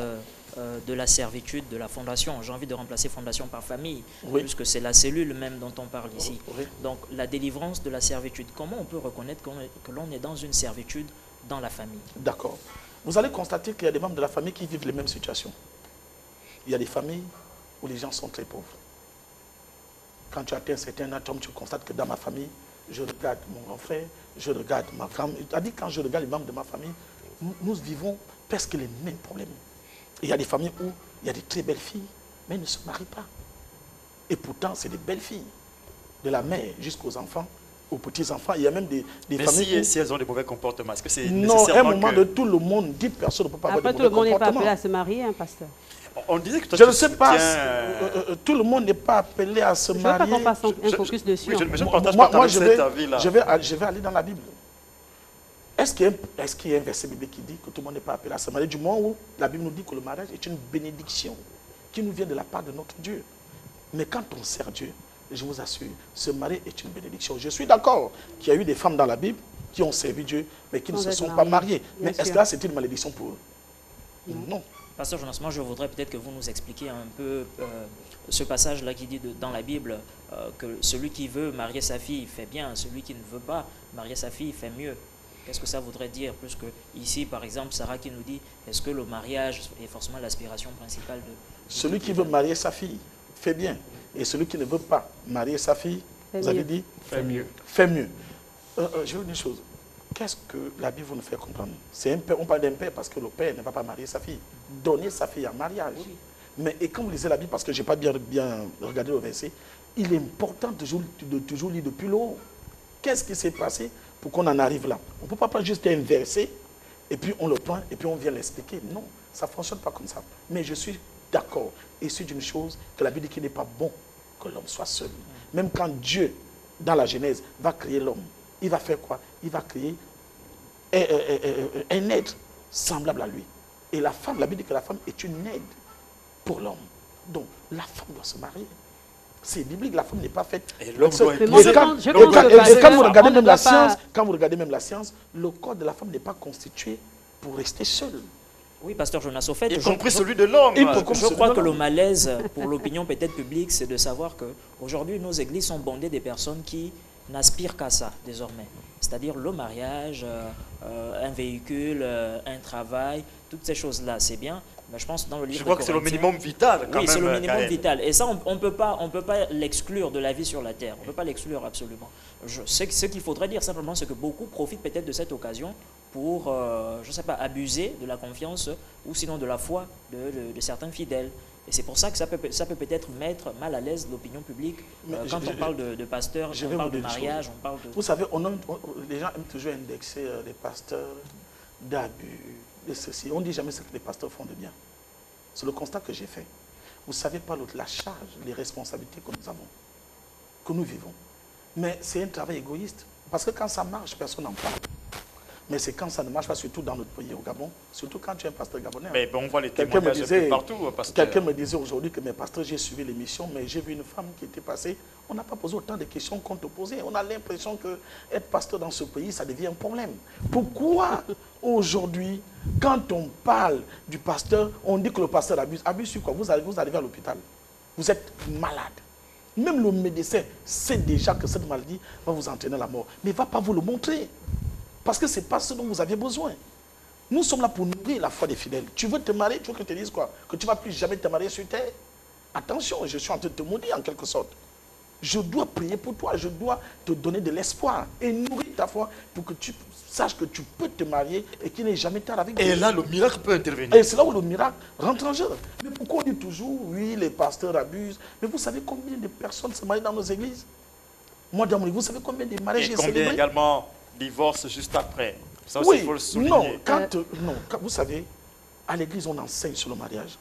de la servitude de la fondation. J'ai envie de remplacer fondation par famille, Oui. puisque c'est la cellule même dont on parle ici. Oui. Donc, la délivrance de la servitude. Comment on peut reconnaître que l'on est dans une servitude dans la famille? D'accord. Vous allez constater qu'il y a des membres de la famille qui vivent les mêmes situations. Il y a des familles où les gens sont très pauvres. Quand tu atteins un certain âge, tu constates que dans ma famille, je regarde mon grand frère, je regarde ma femme. C'est-à-dire quand je regarde les membres de ma famille, nous vivons presque les mêmes problèmes. Et il y a des familles où il y a des très belles filles, mais elles ne se marient pas. Et pourtant, c'est des belles filles. De la mère jusqu'aux enfants, aux petits-enfants. Il y a même des familles si elles ont des mauvais comportements, est-ce que c'est non, à un nécessairement moment que... de tout le monde, 10 personnes ne peuvent pas avoir Après, de tout le mauvais monde n'est pas appelé comportements. à se marier, hein, pasteur. On disait que toi, Je tu ne sais pas, soutiens, tout le monde n'est pas appelé à se Je ne veux pas marier. qu'on fasse un focus dessus. Oui, hein. je ne partage Moi, pas je cet avis-là. vais aller dans la Bible. Est-ce qu'il y a un verset biblique qui dit que tout le monde n'est pas appelé à se marier? Du moment où la Bible nous dit que le mariage est une bénédiction qui nous vient de la part de notre Dieu. Mais quand on sert Dieu, je vous assure, se marier est une bénédiction. Je suis d'accord qu'il y a eu des femmes dans la Bible qui ont servi Dieu, mais qui ne se sont pas mariées. Mais est-ce que là, c'est une malédiction pour eux? Non. Pasteur Jonasson, je voudrais peut-être que vous nous expliquiez un peu ce passage-là qui dit dans la Bible que celui qui veut marier sa fille fait bien, celui qui ne veut pas marier sa fille fait mieux. Qu'est-ce que ça voudrait dire? Plus que ici, par exemple, Sarah qui nous dit, est-ce que le mariage est forcément l'aspiration principale de... Celui qui veut marier sa fille, fait bien. Et celui qui ne veut pas marier sa fille, vous avez dit? Fait mieux. Fait mieux. Je vais vous dire une chose. Qu'est-ce que la Bible nous fait comprendre? C'est un père, on parle d'un père parce que le père ne va pas marier sa fille. Donner sa fille en mariage. Oui. Mais et quand vous lisez la Bible, parce que je n'ai pas bien regardé le verset, il est important de toujours lire depuis le haut. Qu'est-ce qui s'est passé pour qu'on en arrive là? On ne peut pas prendre juste un verset et puis on le prend et puis on vient l'expliquer. Non, ça ne fonctionne pas comme ça. Mais je suis d'accord et suis d'une chose que la Bible dit qu'il n'est pas bon que l'homme soit seul. Même quand Dieu, dans la Genèse, va créer l'homme, il va faire quoi? Il va créer un être semblable à lui. Et la femme, la Bible dit que la femme est une aide pour l'homme. Donc, la femme doit se marier. C'est biblique, la femme n'est pas faite. Et l'homme doit quand vous regardez même la science, quand vous regardez même la science, le corps de la femme n'est pas constitué pour rester seul. Oui, pasteur Jonas, au fait, y compris celui de l'homme. Je crois que le malaise pour l'opinion peut-être publique, c'est de savoir qu'aujourd'hui, nos églises sont bondées des personnes qui n'aspirent qu'à ça désormais. C'est-à-dire le mariage, un véhicule, un travail, toutes ces choses-là, c'est bien. Mais je pense dans le livre je crois que c'est le minimum vital. Quand oui, c'est le minimum même. vital. Et ça, on ne peut pas l'exclure de la vie sur la terre. On ne peut pas l'exclure absolument. Ce qu'il faudrait dire simplement, c'est que beaucoup profitent peut-être de cette occasion pour, je ne sais pas, abuser de la confiance ou sinon de la foi de certains fidèles. Et c'est pour ça que ça peut peut-être mettre mal à l'aise l'opinion publique quand on parle de pasteurs, on parle de mariage, on parle de... Vous savez, les gens aiment toujours indexer les pasteurs d'abus, de ceci. On ne dit jamais ce que les pasteurs font de bien. C'est le constat que j'ai fait. Vous ne savez pas la charge, les responsabilités que nous avons, que nous vivons. Mais c'est un travail égoïste. Parce que quand ça marche, personne n'en parle. Mais c'est quand ça ne marche pas, surtout dans notre pays, au Gabon, surtout quand tu es un pasteur gabonais. Mais bon, on voit les témoignages partout. Quelqu'un me disait aujourd'hui que mes pasteurs, j'ai suivi l'émission, mais j'ai vu une femme qui était passée. On n'a pas posé autant de questions qu'on te posait. On a l'impression que être pasteur dans ce pays, ça devient un problème. Pourquoi aujourd'hui, quand on parle du pasteur, on dit que le pasteur abuse? Abuse sur quoi? Vous arrivez à l'hôpital, vous êtes malade. Même le médecin sait déjà que cette maladie va vous entraîner à la mort, mais il ne va pas vous le montrer. Parce que ce n'est pas ce dont vous aviez besoin. Nous sommes là pour nourrir la foi des fidèles. Tu veux te marier, tu veux que je te dise quoi? Que tu ne vas plus jamais te marier sur terre? Attention, je suis en train de te maudire en quelque sorte. Je dois prier pour toi, je dois te donner de l'espoir et nourrir ta foi pour que tu saches que tu peux te marier et qu'il n'est jamais tard avec Dieu. Et là, le miracle peut intervenir. Et c'est là où le miracle rentre en jeu. Mais pourquoi on dit toujours, oui, les pasteurs abusent? Mais vous savez combien de personnes se marient dans nos églises? Moi, dans mon église, vous savez combien de mariages j'ai célébrés? Et combien également divorce juste après? Ça aussi, oui, il faut le souligner. Non, vous savez, à l'église, on enseigne sur le mariage.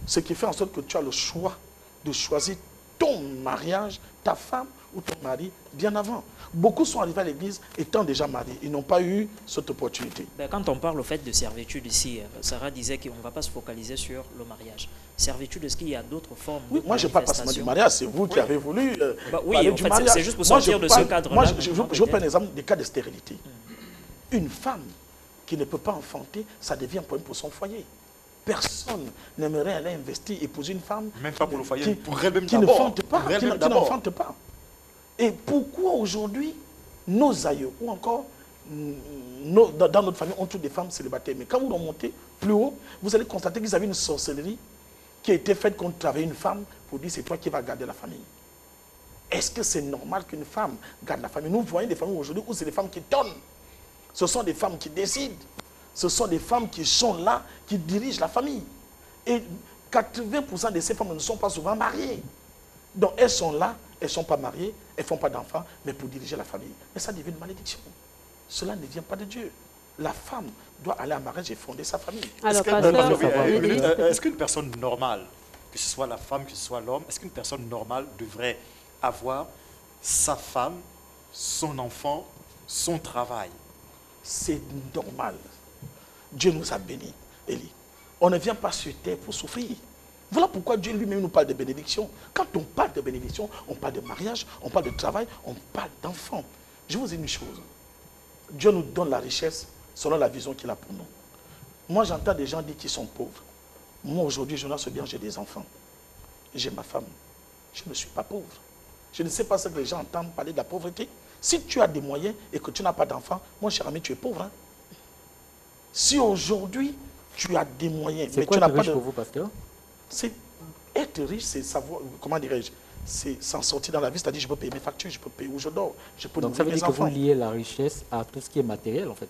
Ce qui fait en sorte que tu as le choix de choisir ton mariage, ta femme ou ton mari bien avant. Beaucoup sont arrivés à l'église étant déjà mariés. Ils n'ont pas eu cette opportunité. Quand on parle au fait de servitude ici, Sarah disait qu'on ne va pas se focaliser sur le mariage. Servitude, est-ce qu'il y a d'autres formes? Oui, moi je parle pas seulement du mariage, c'est vous qui avez voulu parler du mariage. C'est juste pour sortir de ce cadre-là. Moi, je vous prends un exemple des cas de stérilité. Une femme qui ne peut pas enfanter, ça devient un problème pour son foyer. Personne n'aimerait aller investir, épouser une femme même pas pour le foyer, pour elle-même qui n'enfante pas. Et pourquoi aujourd'hui, nos aïeux, ou encore dans notre famille, ont toutes des femmes célibataires? Mais quand vous remontez plus haut, vous allez constater qu'ils avaient une sorcellerie qui a été faite contre travailler une femme pour dire c'est toi qui vas garder la famille. Est-ce que c'est normal qu'une femme garde la famille? Nous voyons des familles aujourd'hui où c'est des femmes qui donnent. Ce sont des femmes qui décident. Ce sont des femmes qui sont là, qui dirigent la famille. Et 80% de ces femmes ne sont pas souvent mariées. Donc elles sont là, elles ne sont pas mariées, elles ne font pas d'enfants, mais pour diriger la famille. Mais ça devient une malédiction. Cela ne vient pas de Dieu. La femme doit aller en mariage et fonder sa famille. Est-ce qu'une personne normale, que ce soit la femme, que ce soit l'homme, est-ce qu'une personne normale devrait avoir sa femme, son enfant, son travail? C'est normal. Dieu nous a bénis, Élie. On ne vient pas sur terre pour souffrir. Voilà pourquoi Dieu lui-même nous parle de bénédiction. Quand on parle de bénédiction, on parle de mariage, on parle de travail, on parle d'enfants. Je vous dis une chose. Dieu nous donne la richesse selon la vision qu'il a pour nous. Moi, j'entends des gens dire qu'ils sont pauvres. Moi, aujourd'hui, je sais bien, j'ai des enfants. J'ai ma femme. Je ne suis pas pauvre. Je ne sais pas ce que les gens entendent parler de la pauvreté. Si tu as des moyens et que tu n'as pas d'enfant, mon cher ami, tu es pauvre. Hein? Si aujourd'hui, tu as des moyens, mais tu n'as pas de... pour vous, pasteur? C'est être riche, c'est savoir, comment dirais-je, c'est s'en sortir dans la vie, c'est-à-dire je peux payer mes factures, je peux payer où je dors, je peux Donc ça nourrir veut mes dire que enfants. vous liez la richesse à tout ce qui est matériel, en fait.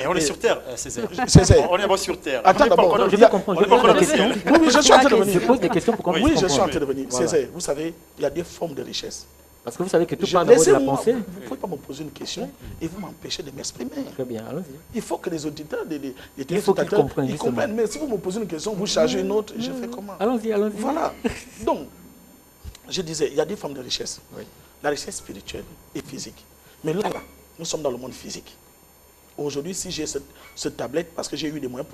Et on est sur Terre, Césaire. Césaire. On est bon sur Terre. Attends d'abord, Je vais comprendre. on est pas encore la la question. question. Oui, je suis en train de venir. Je pose des questions pour qu'on puisse Oui, je suis en comprendre. train de venir. Voilà. Césaire, vous savez, il y a des formes de richesse. Parce que vous savez que tout part d'abord de la Laissez-moi, pensée. vous ne pouvez pas me poser une question et vous m'empêchez de m'exprimer. Très bien, allons-y. Il faut que les auditeurs, les Il faut qu'ils téléspectateurs, comprennent, ils justement. comprennent. Mais si vous me posez une question, vous chargez une autre, je fais comment? Allons-y, allons-y. Voilà. Donc, je disais, il y a des formes de richesse. Oui. La richesse spirituelle et physique. Mais là, nous sommes dans le monde physique. Aujourd'hui, si j'ai cette tablette, parce que j'ai eu des moyens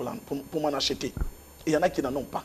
pour m'en acheter, et il y en a qui n'en ont pas,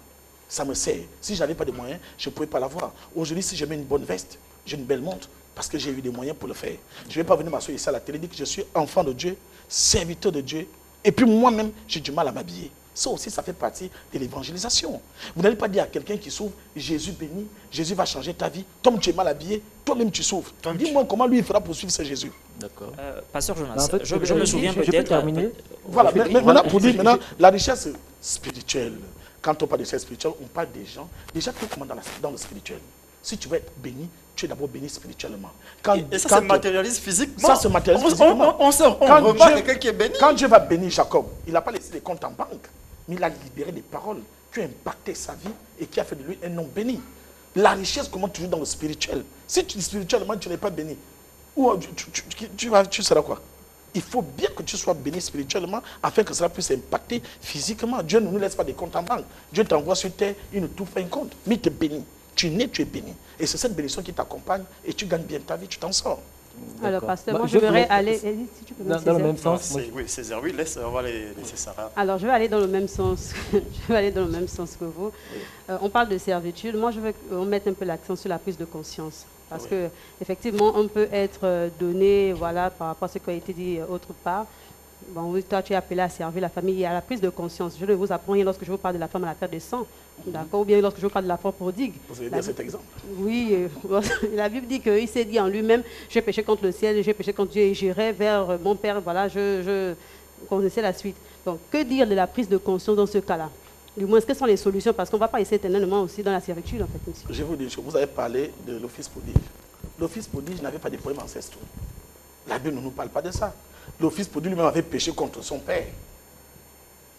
ça me sert. Si je n'avais pas de moyens, je ne pouvais pas l'avoir. Aujourd'hui, si je mets une bonne veste, j'ai une belle montre, parce que j'ai eu des moyens pour le faire. Je ne vais pas venir m'asseoir ici à la télé, dire que je suis enfant de Dieu, serviteur de Dieu, et puis moi-même, j'ai du mal à m'habiller. Ça aussi, ça fait partie de l'évangélisation. Vous n'allez pas dire à quelqu'un qui souffre, Jésus béni, Jésus va changer ta vie. Toi, tu es mal habillé, toi-même tu souffres. Dis-moi comment lui il fera pour suivre ce Jésus. D'accord. Pasteur Jonas, En fait, je me souviens je peux peut-être... terminer. Voilà, mais maintenant, pour dire, maintenant, la richesse spirituelle, quand on parle de richesse spirituelle, on parle des gens, déjà tout comment dans le spirituel. Si tu veux être béni, tu es d'abord béni spirituellement. Et ça se matérialise physiquement. Ça se matérialise physiquement. On remarque quelqu'un qui est béni. Quand Dieu va bénir Jacob, il n'a pas laissé des comptes en banque, mais il a libéré des paroles qui ont impacté sa vie et qui a fait de lui un homme béni. La richesse, comment tu joues dans le spirituel? Si spirituellement tu n'es pas béni, tu seras quoi? Il faut bien que tu sois béni spirituellement afin que cela puisse impacter physiquement. Dieu ne nous laisse pas des comptes en banque. Dieu t'envoie sur terre, il ne t'ouvre pas un compte, mais il te bénit. Tu es né, tu es béni. Et c'est cette bénédiction qui t'accompagne et tu gagnes bien ta vie, tu t'en sors. Alors, pasteur, moi, je voudrais aller... Si tu peux dans le même sens. Oui, Césaire, oui, on va laisser Sarah. Alors, je vais aller dans le même sens. Je vais aller dans le même sens que vous. On parle de servitude. Moi, je veux qu'on mette un peu l'accent sur la prise de conscience. Parce que effectivement, on peut être donné, voilà, par rapport à ce qui a été dit autre part. Bon, oui, toi, tu es appelé à servir la famille. Il y a la prise de conscience. Je ne vous apprends rien lorsque je vous parle de la femme à la terre de sang. D'accord? Ou bien lorsque je vous parle de la femme prodigue. Vous avez bien cet exemple? Oui, la Bible dit qu'il s'est dit en lui-même, j'ai péché contre le ciel, j'ai péché contre Dieu et j'irai vers mon Père. Voilà, je connaissais la suite. Donc, que dire de la prise de conscience dans ce cas-là? Du moins, quelles sont les solutions? Parce qu'on ne va pas essayer éternellement aussi dans la servitude, en fait, monsieur. Je vais vous dire, vous avez parlé de l'office prodigue. L'office prodigue n'avait pas de problèmes ancestraux. La Bible ne nous parle pas de ça. L'office prodigue lui-même avait péché contre son père.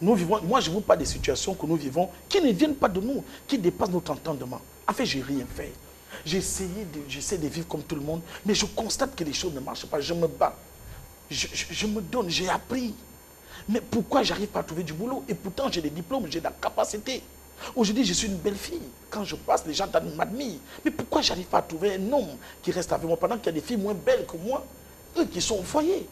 Nous vivons, moi je ne vous parle des situations que nous vivons qui ne viennent pas de nous, qui dépassent notre entendement. En fait, je n'ai rien fait. J'essaie de vivre comme tout le monde, mais je constate que les choses ne marchent pas. Je me bats. Je me donne, j'ai appris. Mais pourquoi j'arrive pas à trouver du boulot? Et pourtant, j'ai des diplômes, j'ai de la capacité. Aujourd'hui, je suis une belle fille. Quand je passe, les gens m'admirent. Mais pourquoi j'arrive pas à trouver un homme qui reste avec moi pendant qu'il y a des filles moins belles que moi, eux qui sont au foyer?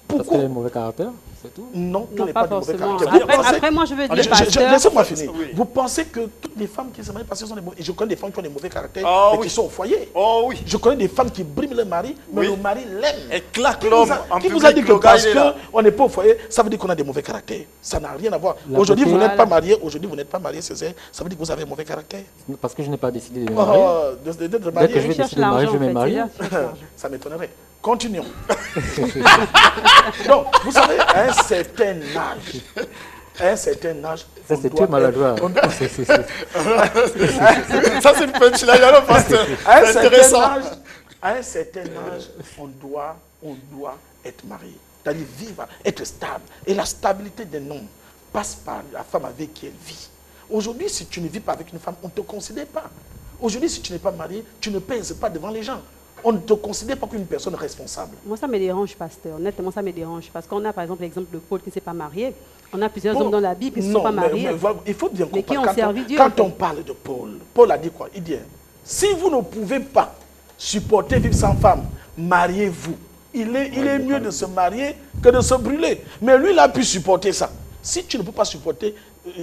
Parce Pourquoi? qu'elle a un mauvais caractère, c'est tout? Non, Non, n'est pas pas de mauvais forcément. caractère. Après, moi, je veux dire, pasteur... Laissez-moi finir. Oui. Vous pensez que toutes les femmes qui se marient parce qu'elles sont des mauvais... Et je connais des femmes qui ont des mauvais caractères, Oh, mais oui. qui sont au foyer. Oh oui. Je connais des femmes qui briment leur mari, mais Oui. le mari l'aime. Et claque Qui l'homme vous a- en Qui vous a dit public, que le gars, parce il est là. qu'on n'est pas au foyer, ça veut dire qu'on a des mauvais caractères? Ça n'a rien à voir. La Aujourd'hui, beauté- vous n'êtes Voilà. pas marié. Aujourd'hui, vous n'êtes pas marié, Césaire. Ça veut dire que vous avez un mauvais caractère. Parce que je n'ai pas décidé de me marier. Oh, de Dès que je marier, vais cherche décider de me marier, l'argent, je vais me en fait, marier. c'est là, ça m'étonnerait. Continuons. Donc, vous savez, à un certain âge, Ça, on c'est doit très maladroit. être- on- Ça, c'est une punchline, alors, pasteur. À un C'est certain intéressant. âge, à un certain âge, on doit être marié. C'est-à-dire vivre, être stable. Et la stabilité d'un homme passe par la femme avec qui elle vit. Aujourd'hui, si tu ne vis pas avec une femme, on ne te considère pas. Aujourd'hui, si tu n'es pas marié, tu ne pèses pas devant les gens. On ne te considère pas comme une personne responsable. Moi, ça me dérange, pasteur. Honnêtement, ça me dérange. Parce qu'on a, par exemple, l'exemple de Paul qui ne s'est pas marié. On a plusieurs Paul- hommes dans la Bible qui ne Non, sont pas mais mariés. voilà, il faut bien Mais qui comprendre. ont servi Dieu, Quand en fait. on parle de Paul, Paul a dit quoi? Il dit, si vous ne pouvez pas supporter vivre sans femme, mariez-vous. Il est mieux de se marier que de se brûler. Mais lui, il a pu supporter ça. Si tu ne peux pas supporter,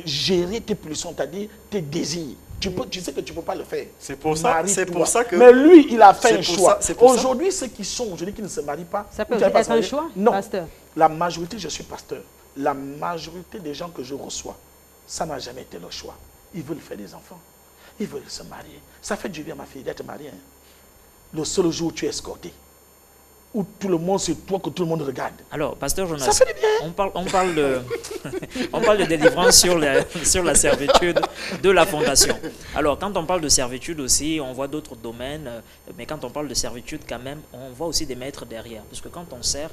gérer tes pulsions, c'est-à-dire tes désirs, tu sais que tu ne peux pas le faire. C'est pour ça- Marie-toi. c'est pour ça que- Mais lui, il a fait C'est un pour choix. ça- c'est pour ça- Aujourd'hui, ceux qui sont aujourd'hui qui ne se marient pas, Ça peut ou qui n'arrivent pas à être se un marier, choix, non. pasteur. La majorité, je suis pasteur, la majorité des gens que je reçois, ça n'a jamais été leur choix. Ils veulent faire des enfants. Ils veulent se marier. Ça fait du bien, ma fille, d'être mariée. Hein. Le seul jour où tu es escorté, où tout le monde, c'est toi que tout le monde regarde. Alors, pasteur Jonas, Ça fait du bien. on parle de, on parle de délivrance sur la servitude de la fondation. Alors, quand on parle de servitude aussi, on voit d'autres domaines, mais quand on parle de servitude quand même, on voit aussi des maîtres derrière. Parce que quand on sert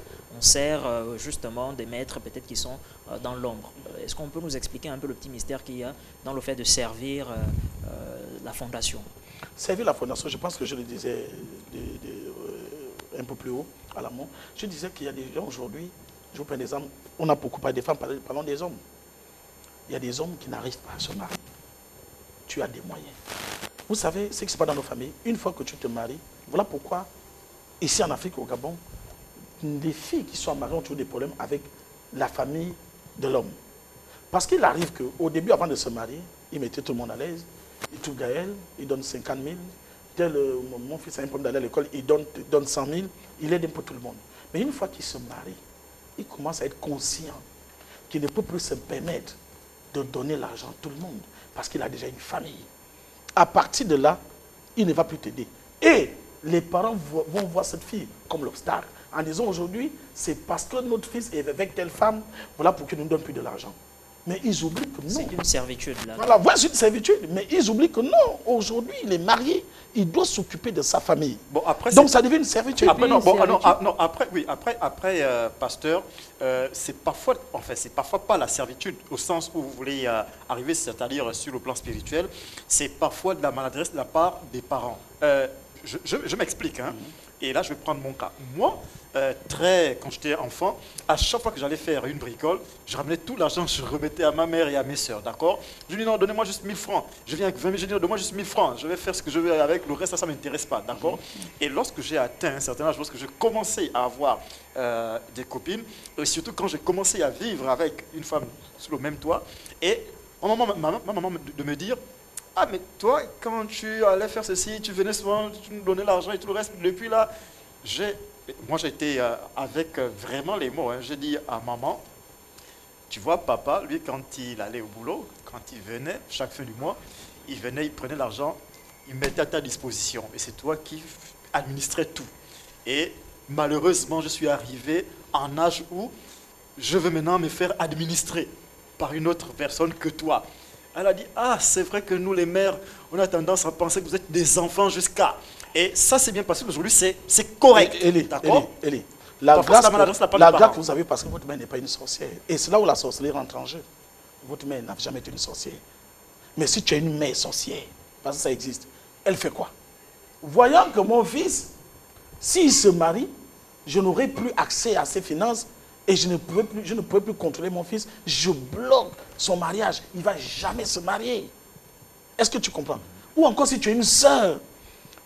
justement des maîtres peut-être qui sont dans l'ombre. Est-ce qu'on peut nous expliquer un peu le petit mystère qu'il y a dans le fait de servir la fondation? Servir la fondation, je pense que je le disais un peu plus haut, à l'amont. Je disais qu'il y a des gens aujourd'hui, je vous prends des exemples, on a beaucoup parlé des femmes, parlons des hommes. Il y a des hommes qui n'arrivent pas à se marier. Tu as des moyens. Vous savez, ce qui se passe dans nos familles, une fois que tu te maries, voilà pourquoi, ici en Afrique, au Gabon, les filles qui sont mariées ont toujours des problèmes avec la famille de l'homme. Parce qu'il arrive qu'au début, avant de se marier, ils mettaient tout le monde à l'aise. Il trouve Gaël, il donne 50 000. Tel, mon fils a un problème d'aller à l'école, il donne 100 000. Il aide un peu tout le monde. Mais une fois qu'il se marie, il commence à être conscient qu'il ne peut plus se permettre de donner l'argent à tout le monde parce qu'il a déjà une famille. À partir de là, il ne va plus t'aider. Et les parents vont voir cette fille comme l'obstacle en disant aujourd'hui, c'est parce que notre fils est avec telle femme, voilà pour qu'il ne nous donne plus de l'argent. Mais ils oublient que non. C'est une servitude là. Voilà, c'est une servitude. Mais ils oublient que non. Aujourd'hui, il est marié, il doit s'occuper de sa famille. Bon, après, donc ça devient une servitude. Après, pasteur, c'est parfois pas la servitude au sens où vous voulez arriver, c'est-à-dire sur le plan spirituel. C'est parfois de la maladresse de la part des parents. Je m'explique, hein. Et là, je vais prendre mon cas. Moi, quand j'étais enfant, à chaque fois que j'allais faire une bricole, je ramenais tout l'argent, je remettais à ma mère et à mes soeurs, d'accord? Je dis non, donnez-moi juste 1000 francs. Je viens avec 20 000, je dis non, donnez-moi juste 1000 francs. Je vais faire ce que je veux avec, le reste, ça ne m'intéresse pas, d'accord? Et lorsque j'ai atteint un certain âge, lorsque je commençais à avoir des copines, et surtout quand j'ai commencé à vivre avec une femme sous le même toit, et ma maman de me dire, ah, mais toi, quand tu allais faire ceci, tu venais souvent, tu nous donnais l'argent et tout le reste. Depuis là, moi j'ai été avec vraiment les mots. Hein. J'ai dit à maman, tu vois, papa, lui, quand il allait au boulot, quand il venait, chaque fin du mois, il venait, il prenait l'argent, il mettait à ta disposition. Et c'est toi qui administrais tout. Et malheureusement, je suis arrivé en âge où je veux maintenant me faire administrer par une autre personne que toi. Elle a dit, ah, c'est vrai que nous, les mères, on a tendance à penser que vous êtes des enfants jusqu'à... Et ça, c'est bien parce qu'aujourd'hui, c'est correct. D'accord ? La grâce que vous avez, parce que votre mère n'est pas une sorcière. Et c'est là où la sorcellerie rentre en jeu. Votre mère n'a jamais été une sorcière. Mais si tu as une mère sorcière, parce que ça existe, elle fait quoi? Voyant que mon fils, s'il se marie, je n'aurai plus accès à ses finances, et je ne pouvais plus contrôler mon fils. Je bloque son mariage. Il ne va jamais se marier. Est-ce que tu comprends? Ou encore si tu as une sœur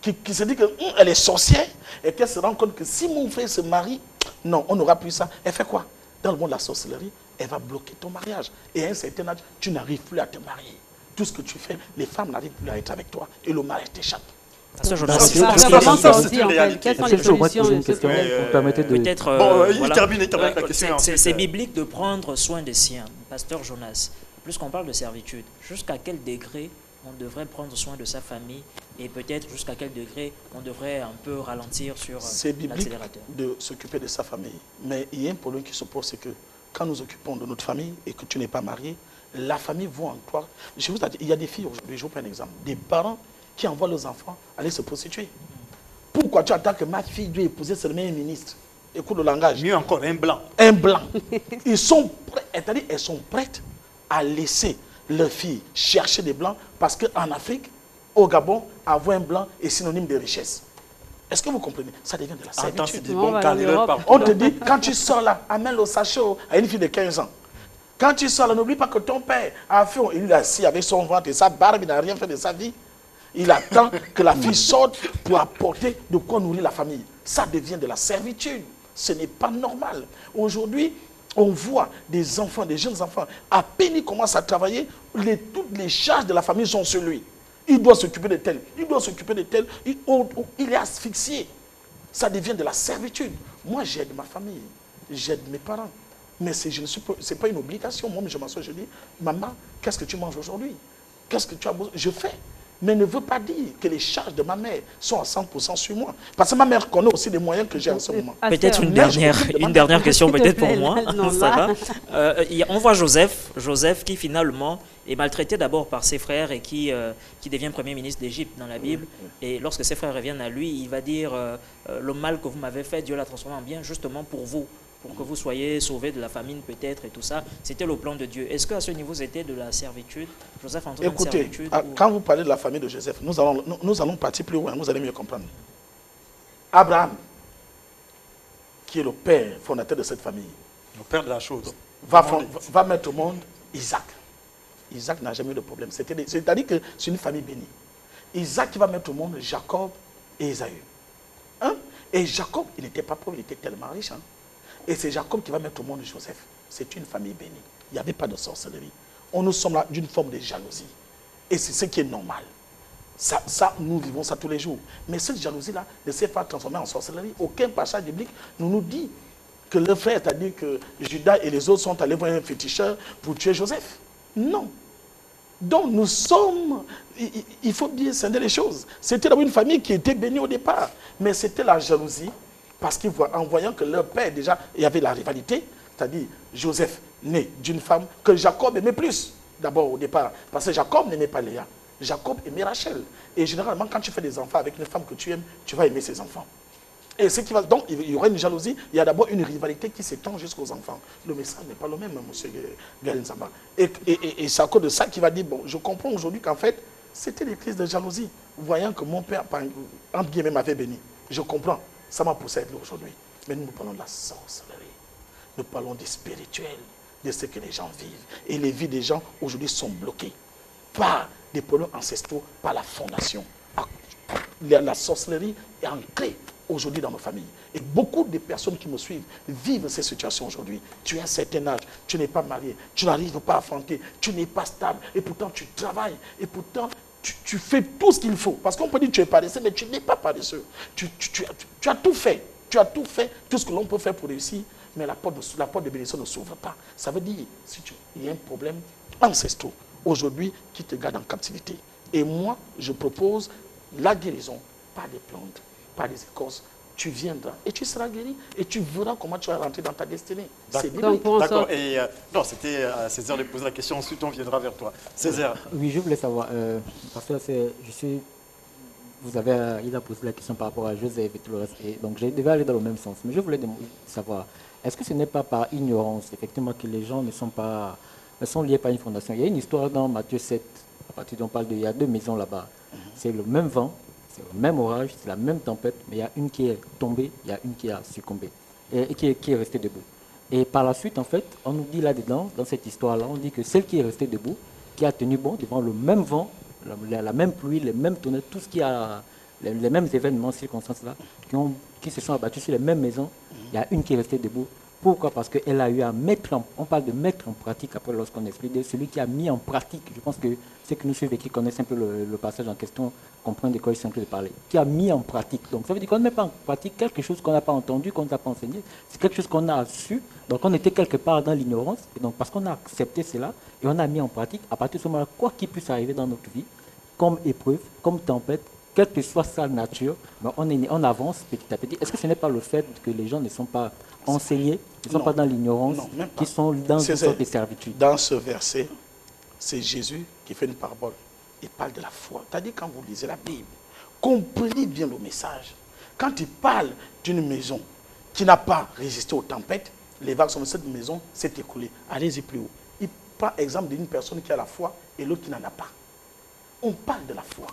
qui se dit qu'elle est sorcière et qu'elle se rend compte que si mon frère se marie, non, on n'aura plus ça. Elle fait quoi? Dans le monde de la sorcellerie, elle va bloquer ton mariage. Et à un certain âge, tu n'arrives plus à te marier. Tout ce que tu fais, les femmes n'arrivent plus à être avec toi. Et le mariage t'écèche. Quelles sont les solutions? C'est biblique de prendre soin des siens. Pasteur Jonas, puisqu'on parle de servitude, jusqu'à quel degré on devrait prendre soin de sa famille et peut-être jusqu'à quel degré on devrait un peu ralentir sur l'accélérateur? C'est biblique de s'occuper de sa famille. Mais il y a un problème qui se pose, c'est que quand nous occupons de notre famille et que tu n'es pas marié, la famille voit en toi. Je vous ai dit, il y a des filles aujourd'hui, je vous prends un exemple, des parents qui envoient leurs enfants aller se prostituer. Pourquoi tu attends que ma fille doit épouser seulement un ministre? Écoute le langage. Mieux encore, un blanc. Un blanc. Elles sont prêtes à laisser leurs filles chercher des blancs parce qu'en Afrique, au Gabon, avoir un blanc est synonyme de richesse. Est-ce que vous comprenez? Ça devient de la servitude. On te dit, quand tu sors là, amène le sachet à une fille de 15 ans. Quand tu sors là, n'oublie pas que ton père a fait, il est assis avec son ventre et sa barbe, il n'a rien fait de sa vie. Il attend que la fille sorte pour apporter de quoi nourrir la famille. Ça devient de la servitude. Ce n'est pas normal. Aujourd'hui, on voit des enfants, des jeunes enfants, à peine ils commencent à travailler, toutes les charges de la famille sont sur lui. Il doit s'occuper de tel, il doit s'occuper de tel, il est asphyxié. Ça devient de la servitude. Moi, j'aide ma famille, j'aide mes parents. Mais ce n'est pas une obligation. Moi, je m'assois, je dis, maman, qu'est-ce que tu manges aujourd'hui? Qu'est-ce que tu as besoin? Je fais. mais ne veut pas dire que les charges de ma mère sont à 100% sur moi. Parce que ma mère connaît aussi les moyens que j'ai en ce moment. Peut-être une dernière question peut-être pour moi. Ça va. On voit Joseph qui finalement est maltraité d'abord par ses frères et qui devient premier ministre d'Égypte dans la Bible. Et lorsque ses frères reviennent à lui, il va dire le mal que vous m'avez fait, Dieu l'a transformé en bien justement pour vous, pour que vous soyez sauvés de la famine peut-être et tout ça. C'était le plan de Dieu. Est-ce qu'à ce niveau c'était de la servitude? Joseph en train de servitude quand vous parlez de la famille de Joseph, nous allons partir plus loin, vous allez mieux comprendre. Abraham, qui est le père fondateur de cette famille, le père de la chose, va mettre au monde Isaac. Isaac n'a jamais eu de problème. C'est-à-dire que c'est une famille bénie. Isaac qui va mettre au monde Jacob et Ésaü. Hein? Et Jacob, il n'était pas pauvre, il était tellement riche. Hein? Et c'est Jacob qui va mettre au monde Joseph. C'est une famille bénie. Il n'y avait pas de sorcellerie. Nous sommes là d'une forme de jalousie. Et c'est ce qui est normal. Ça, nous vivons ça tous les jours. Mais cette jalousie-là ne s'est pas transformée en sorcellerie. Aucun passage biblique nous dit que le frère, c'est-à-dire que Judas et les autres sont allés voir un féticheur pour tuer Joseph. Non. Donc nous sommes, il faut bien scinder les choses. C'était d'abord une famille qui était bénie au départ. Mais c'était la jalousie. Parce qu'en voyant que leur père, déjà, il y avait la rivalité, c'est-à-dire Joseph, né d'une femme que Jacob aimait plus, d'abord au départ. Parce que Jacob n'aimait pas Léa. Jacob aimait Rachel. Et généralement, quand tu fais des enfants avec une femme que tu aimes, tu vas aimer ses enfants. Et ce qui va, donc, il y aura une jalousie, il y a d'abord une rivalité qui s'étend jusqu'aux enfants. Le message n'est pas le même, M. Gaël Nzamba. Et c'est à cause de ça qu'il va dire, bon, je comprends aujourd'hui qu'en fait, c'était des crises de jalousie. Voyant que mon père, entre guillemets, m'avait béni. Je comprends. Ça m'a poussé à être là aujourd'hui. Mais nous parlons de la sorcellerie. Nous parlons du spirituel, de ce que les gens vivent. Et les vies des gens aujourd'hui sont bloquées par des problèmes ancestraux, par la fondation. La sorcellerie est ancrée aujourd'hui dans nos familles. Et beaucoup de personnes qui me suivent vivent ces situations aujourd'hui. Tu as un certain âge, tu n'es pas marié, tu n'arrives pas à affronter, tu n'es pas stable, et pourtant tu travailles, et pourtant tu fais tout ce qu'il faut. Parce qu'on peut dire que tu es paresseux, mais tu n'es pas paresseux. Tu as tout fait. Tu as tout fait, tout ce que l'on peut faire pour réussir, mais la porte de bénédiction ne s'ouvre pas. Ça veut dire il y a un problème ancestral aujourd'hui qui te garde en captivité. Et moi, je propose la guérison par des plantes, par des écorces. Tu viendras et tu seras guéri et tu verras comment tu vas rentrer dans ta destinée. C'est biblique. D'accord. Et non, c'était à Césaire de poser la question. Ensuite, on viendra vers toi. Césaire. Oui, je voulais savoir, parce que il a posé la question par rapport à Joseph et tout le reste. Et donc, je devais aller dans le même sens. Mais je voulais savoir, est-ce que ce n'est pas par ignorance, effectivement, que les gens ne sont liés par une fondation? Il y a une histoire dans Matthieu 7, à partir d'on parle il y a 2 maisons là-bas. C'est le même vent. C'est le même orage, c'est la même tempête, mais il y a une qui est tombée, il y a une qui a succombé, et qui est restée debout. Et par la suite, en fait, on nous dit là-dedans, dans cette histoire-là, on dit que celle qui est restée debout, qui a tenu bon devant le même vent, la même pluie, les mêmes tonnerres, tout ce qui a, les mêmes événements, circonstances-là, qui se sont abattus sur les mêmes maisons, il y a une qui est restée debout. Pourquoi? Parce qu'elle a eu à on parle de mettre en pratique, après lorsqu'on explique, celui qui a mis en pratique, je pense que ceux qui nous suivent et qui connaissent un peu le passage en question comprennent de quoi il s'agit de parler, qui a mis en pratique. Donc ça veut dire qu'on ne met pas en pratique quelque chose qu'on n'a pas entendu, qu'on n'a pas enseigné, c'est quelque chose qu'on a su, donc on était quelque part dans l'ignorance, et donc parce qu'on a accepté cela, et on a mis en pratique, à partir de ce moment-là, quoi qu'il puisse arriver dans notre vie, comme épreuve, comme tempête, quelle que soit sa nature, ben on avance petit à petit. Est-ce que ce n'est pas le fait que les gens ne sont pas enseignés, ne sont pas dans l'ignorance, qui sont dans une sorte de servitude? Dans ce verset, c'est Jésus qui fait une parabole. Il parle de la foi. C'est-à-dire quand vous lisez la Bible, comprenez bien le message. Quand il parle d'une maison qui n'a pas résisté aux tempêtes, les vagues sont de cette maison s'est écoulée. Allez-y plus haut. Il prend exemple d'une personne qui a la foi et l'autre qui n'en a pas. On parle de la foi.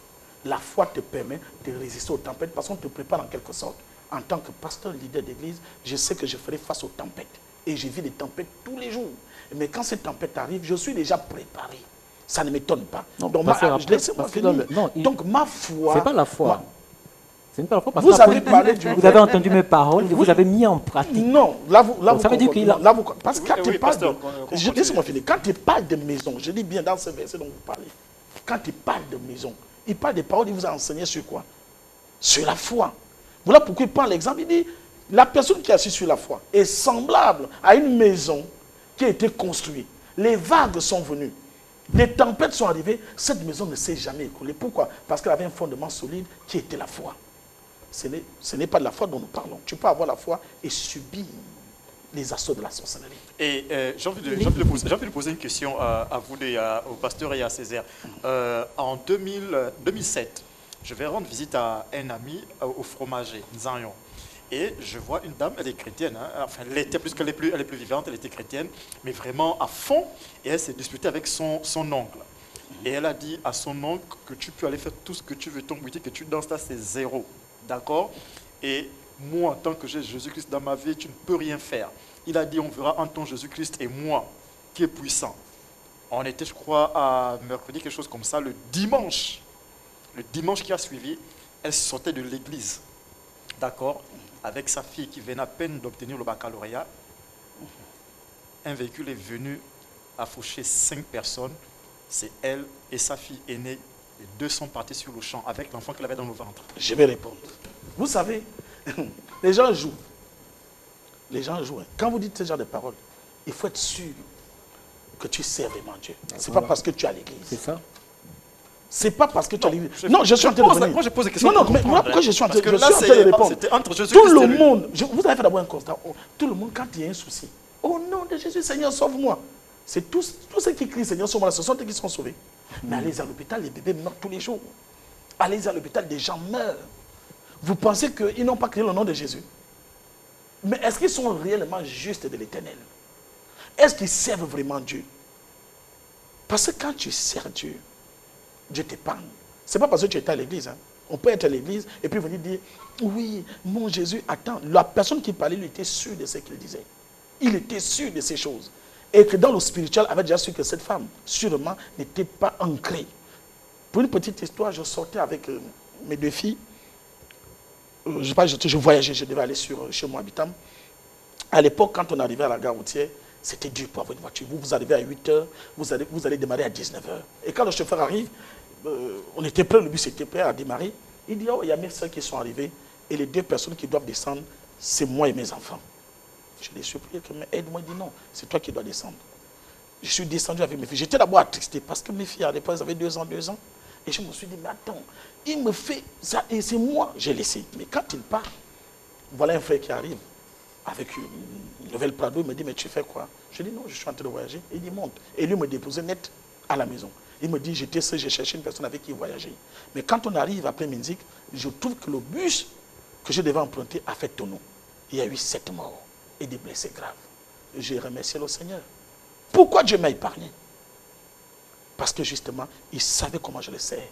La foi te permet de résister aux tempêtes parce qu'on te prépare en quelque sorte. En tant que pasteur, leader d'église, je sais que je ferai face aux tempêtes. Et je vis des tempêtes tous les jours. Mais quand ces tempêtes arrivent, je suis déjà préparé. Ça ne m'étonne pas. Non, donc, laissez-moi finir. Donc, ma foi... C'est pas la foi. C'est pas la foi parce vous avez parlé du... Vous avez entendu mes paroles et vous avez mis en pratique. Non, là, vous ça veut dire qu'il a... Parce que quand il parle de... Laissez-moi finir. Quand il parle de maison, je dis bien dans ce verset dont vous parlez, quand il parle de maison, il parle des paroles, il vous a enseigné sur quoi? Sur la foi. Voilà pourquoi il prend l'exemple, il dit, la personne qui est assise sur la foi est semblable à une maison qui a été construite. Les vagues sont venues. Les tempêtes sont arrivées, cette maison ne s'est jamais écroulée. Pourquoi? Parce qu'elle avait un fondement solide qui était la foi. Ce n'est pas de la foi dont nous parlons. Tu peux avoir la foi et subir les assauts de la sorcellerie. Et j'ai envie de poser une question à vous, au pasteur et à Césaire. En 2007, je vais rendre visite à un ami au fromager, Nzanyon. Et je vois une dame, elle est chrétienne, hein, enfin elle était, plus qu'elle est plus vivante, elle était chrétienne, mais vraiment à fond, et elle s'est disputée avec son oncle. Et elle a dit à son oncle que tu peux aller faire tout ce que tu veux, ton boutique, que tu danses là, c'est zéro. D'accord? Et moi, tant que j'ai Jésus-Christ dans ma vie, tu ne peux rien faire. Il a dit, on verra en ton Jésus-Christ et moi, qui est puissant. On était, je crois, à mercredi, quelque chose comme ça, le dimanche qui a suivi, elle sortait de l'église. D'accord? Avec sa fille qui venait à peine d'obtenir le baccalauréat. Un véhicule est venu à faucher 5 personnes. C'est elle et sa fille aînée. Les 2 sont partis sur le champ avec l'enfant qu'elle avait dans le ventre. Je vais répondre. Vous savez, les gens jouent. Les gens jouent. Quand vous dites ce genre de paroles, il faut être sûr que tu sers vraiment Dieu. Ce n'est pas parce que tu es à l'église. C'est ça. C'est pas parce que tu as l'église. Non, je suis en train de répondre. Moi, je pose des questions. Non, mais moi, pourquoi je suis en train de répondre? Tout le monde, vous avez fait d'abord un constat. Tout le monde, quand il y a un souci, au nom de Jésus, Seigneur, sauve-moi. C'est tous ceux qui crient, Seigneur, sauve-moi, ce sont eux qui seront sauvés. Mais allez à l'hôpital, les bébés meurent tous les jours. Allez à l'hôpital, des gens meurent. Vous pensez qu'ils n'ont pas crié le nom de Jésus? Mais est-ce qu'ils sont réellement justes de l'Éternel? Est-ce qu'ils servent vraiment Dieu? Parce que quand tu sers Dieu, Dieu t'épargne. Ce n'est pas parce que tu étais à l'église. Hein. On peut être à l'église et puis venir dire, oui, mon Jésus, attends. La personne qui parlait, il était sûr de ce qu'il disait. Il était sûr de ces choses. Et que dans le spirituel, avait déjà su que cette femme, sûrement, n'était pas ancrée. Pour une petite histoire, je sortais avec mes 2 filles. Je voyageais, je devais aller chez moi habitant. À l'époque, quand on arrivait à la gare routière, c'était dur pour avoir une voiture. Vous arrivez à 8 h, vous allez démarrer à 19 h. Et quand le chauffeur arrive, on était prêt, le bus était prêt à démarrer. Il dit, oh, il y a mes soeurs qui sont arrivées et les 2 personnes qui doivent descendre, c'est moi et mes enfants. Je les supplie, mais aide-moi. Il dit, non, c'est toi qui dois descendre. Je suis descendu avec mes filles. J'étais d'abord attristé parce que mes filles, à l'époque, elles avaient 2 ans. Et je me suis dit, mais attends, il me fait ça et c'est moi, j'ai laissé. Mais quand il part, voilà un frère qui arrive avec une nouvelle Prado, il me dit, mais tu fais quoi? Je dis, non, je suis en train de voyager. Il dit, monte. Et lui me déposait net à la maison. Il me dit, j'étais seul, j'ai cherché une personne avec qui voyager. Mais quand on arrive après Minzik, je trouve que le bus que je devais emprunter a fait tonneau. Il y a eu 7 morts et des blessés graves. J'ai remercié le Seigneur. Pourquoi Dieu m'a épargné? Parce que justement, il savait comment je le sais.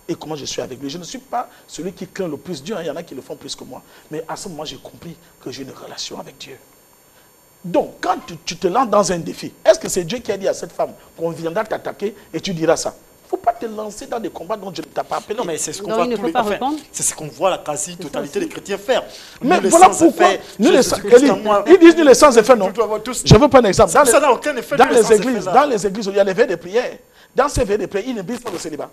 Et comment je suis avec lui. Je ne suis pas celui qui craint le plus Dieu. Hein. Il y en a qui le font plus que moi. Mais à ce moment, j'ai compris que j'ai une relation avec Dieu. Donc, quand tu te lances dans un défi, est-ce que c'est Dieu qui a dit à cette femme qu'on viendra t'attaquer et tu diras ça? Il ne faut pas te lancer dans des combats dont je ne t'ai pas appelé. Non, mais c'est ce qu'on voit c'est ce qu'on voit la quasi-totalité des chrétiens faire. Mais voilà pourquoi. Ils disent les sans effet, non. Je veux prendre un exemple. Ça n'a aucun effet. Dans les églises où il y a les veilles de prière, dans ces veilles de prière, ils ne brisent pas le célibat.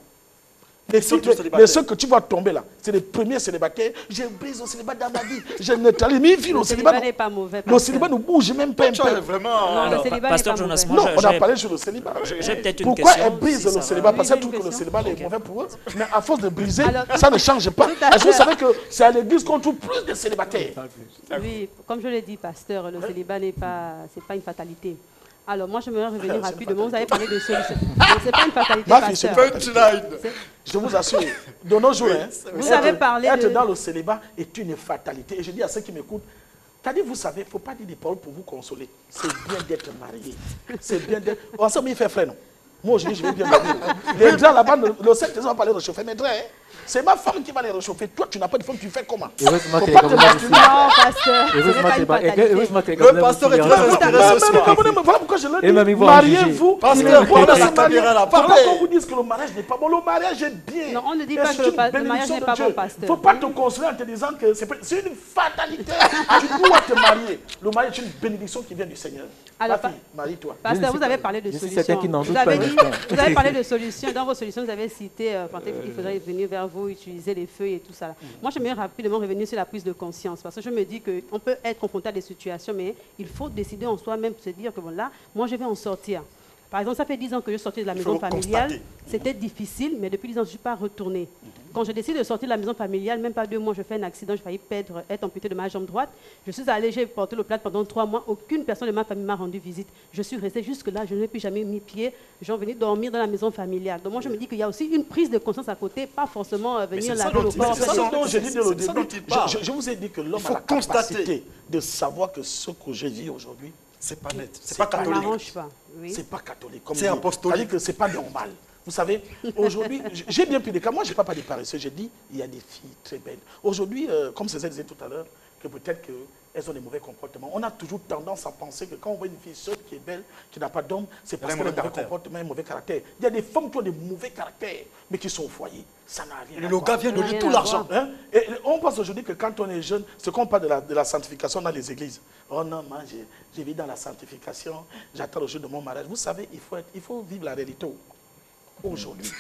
Mais ceux que tu vois tomber là, c'est les premiers célibataires. Je brise le célibat dans ma vie. Je neutralise. Mais le célibat n'est pas mauvais. Le célibat ne bouge même pas un peu. Vraiment. Non, Pasteur Jonas, non, on a parlé sur le célibat. J'ai peut-être une Pourquoi question. elle brise le célibat? Parce qu'elle trouve que le célibat est mauvais pour eux. Mais à force de briser, ça ne change pas. Est-ce que vous savez que c'est à l'église qu'on trouve plus de célibataires? Oui, comme je l'ai dit, pasteur, le célibat n'est pas, c'est pas une fatalité. Alors, moi, je me revenir rapidement. Vous avez parlé de solutions. Ce n'est pas une fatalité, pasteur. Je vous assure, de nos jours, vous avez parlé être dans le célibat est une fatalité. Et je dis à ceux qui m'écoutent, c'est-à-dire, vous savez, il ne faut pas dire des paroles pour vous consoler. C'est bien d'être marié. C'est bien d'être... Ensemble, il fait frère, non? Moi, aujourd'hui, je vais bien marier. Les draps là-bas, le 7 ans, on va pas les réchauffer. Mais draps, c'est ma femme qui va les réchauffer. Toi, tu n'as pas de femme, tu fais comment? Heureusement faut pas te mentir. Non, pasteur. Le pasteur est très intéressé. Voilà pourquoi je le dis. Mariez-vous. Pasteur, pourquoi vous dites que le mariage n'est pas bon? Le mariage est bien. Non, on ne dit pas que le mariage n'est pas bon, pasteur. Il ne faut pas te consoler en te disant que c'est une fatalité. Tu dois te marier. Le mariage est une bénédiction qui vient du Seigneur. Alors, marie-toi. Pasteur, vous avez parlé de solutions. Vous avez parlé de solutions. Dans vos solutions, vous avez cité qu'il faudrait venir vers vous, utiliser les feuilles et tout ça. Moi, j'aimerais rapidement revenir sur la prise de conscience. Parce que je me dis qu'on peut être confronté à des situations, mais il faut décider en soi-même, se dire que bon, là, moi, je vais en sortir. Par exemple, ça fait 10 ans que je sortais de la maison familiale. C'était difficile, mais depuis 10 ans, je ne suis pas retournée. Quand je décide de sortir de la maison familiale, même pas 2 mois, je fais un accident, j'ai failli être amputée de ma jambe droite. Je suis allée, j'ai porté le plâtre pendant 3 mois. Aucune personne de ma famille m'a rendu visite. Je suis restée jusque-là, je n'ai plus jamais mis pied. J'en venais dormir dans la maison familiale. Donc moi, je me dis qu'il y a aussi une prise de conscience à côté, pas forcément venir laver le corps. Je vous ai dit que l'homme a la capacité de savoir que ce que je vis aujourd'hui, c'est pas net, c'est pas catholique. C'est pas catholique. C'est apostolique. C'est-à-dire que c'est pas normal. Vous savez, aujourd'hui, j'ai bien pris des cas. Moi, je n'ai pas des paresseux. J'ai dit, il y a des filles très belles. Aujourd'hui, comme Césaire disait tout à l'heure, que peut-être qu'elles ont des mauvais comportements. On a toujours tendance à penser que quand on voit une fille seule qui est belle, qui n'a pas d'homme, c'est parce qu'elle a un mauvais comportement, un mauvais caractère. Il y a des femmes qui ont des mauvais caractères, mais qui sont au foyer. Ça n'a rien à voir. Le gars vient de lui tout l'argent. Hein? Et on pense aujourd'hui que quand on est jeune, c'est qu'on parle de la sanctification dans les églises. Oh non, moi, j'ai vis dans la sanctification, j'attends le jour de mon mariage. Vous savez, il faut vivre la réalité aujourd'hui.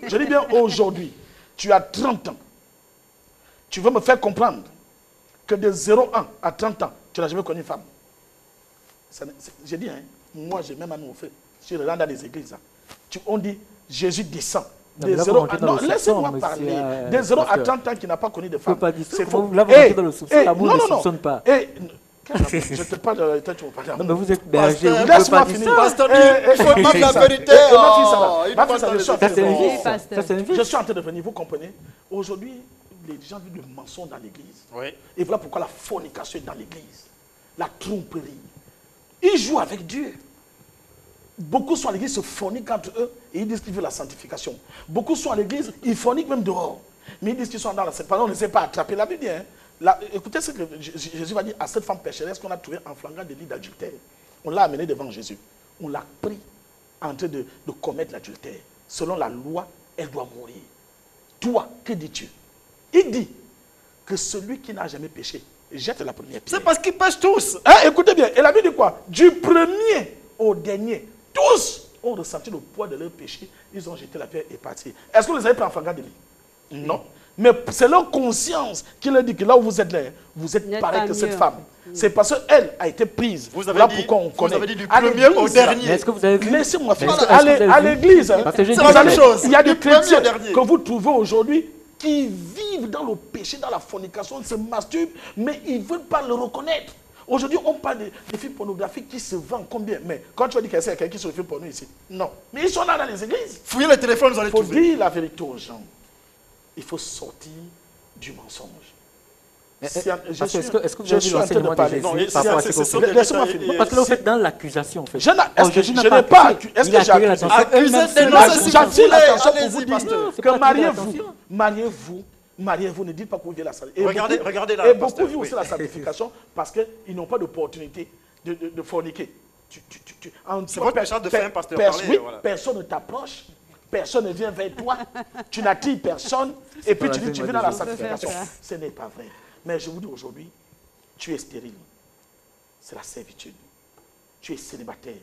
Je dis bien aujourd'hui. Tu as 30 ans. Tu veux me faire comprendre que de 0,1 à 30 ans, tu n'as jamais connu une femme. J'ai dit, hein, moi j'ai même un nom fait. Je rentre dans les églises. On dit, Jésus descend. De 0 à... Non, laissez-moi parler. De 0 à 30 ans qui n'a pas connu de femme. C'est faux. Là, vous rentrez dans le soupçon. L'amour ne soupçonne pas. Je te parle de toi, tu me parles. Non, mais vous êtes berger. Laisse-moi finir. Pasteur, il faut dire la vérité. Je suis en train de venir, vous comprenez? Aujourd'hui, les gens vivent le mensonge dans l'église. Oui. Et voilà pourquoi la fornication est dans l'église. La tromperie. Ils jouent avec Dieu. Beaucoup sont à l'église, se forniquent entre eux et ils disent qu'ils veulent la sanctification. Beaucoup sont à l'église, ils forniquent même dehors. Mais ils disent qu'ils sont dans la sanctification. On ne sait pas attraper la Bible. Hein. Écoutez ce que Jésus va dire à cette femme pécheresse qu'on a trouvée en flagrant délit d'adultère. On l'a amenée devant Jésus. On l'a pris en train de commettre l'adultère. Selon la loi, elle doit mourir. Toi, que dis-tu? Il dit que celui qui n'a jamais péché jette la première pierre. C'est parce qu'ils pêchent tous. Hein, écoutez bien, et la Bible dit quoi? Du premier au dernier, tous ont ressenti le poids de leur péché. Ils ont jeté la pierre et parti. Est-ce que vous les avez pris en flagrant délit? Non. Mais c'est leur conscience qui leur dit que là où vous êtes là, vous êtes pareil que cette femme. C'est parce qu'elle a été prise. Vous avez là dit, pourquoi on connaît. Vous avez dit du premier au dernier. Est-ce que vous avez vu? Laissez-moi finir. À l'église, c'est la même chose. Il y a des chrétiens que vous trouvez aujourd'hui qui vivent dans le péché, dans la fornication, se masturbent, mais ils ne veulent pas le reconnaître. Aujourd'hui, on parle des films pornographiques qui se vendent combien? Mais quand tu vas dire qu'il y a quelqu'un qui se fait porno ici, non. Mais ils sont là dans les églises. Fouillez les téléphones, vous allez trouver. Il faut dire la vérité aux gens. Il faut sortir du mensonge. Est-ce que vous avez vu l'enseignement de Jésus par rapport à ce que laissez-moi finir. Parce que là, vous faites dans l'accusation, en fait. Je n'ai pas accusé. Est-ce que j'ai accusé? J'attire l'attention pour vous dire que mariez-vous, ne dites pas que vous vivez la sanctification. Regardez là. Et beaucoup vivent aussi la sanctification parce qu'ils n'ont pas d'opportunité de forniquer. C'est votre péché de faire un pasteur parler. Oui, personne ne t'approche. Personne ne vient vers toi, tu n'attires personne, et puis tu dis tu vis dans la sanctification. Ce n'est pas vrai. Mais je vous dis aujourd'hui, tu es stérile. C'est la servitude. Tu es célibataire.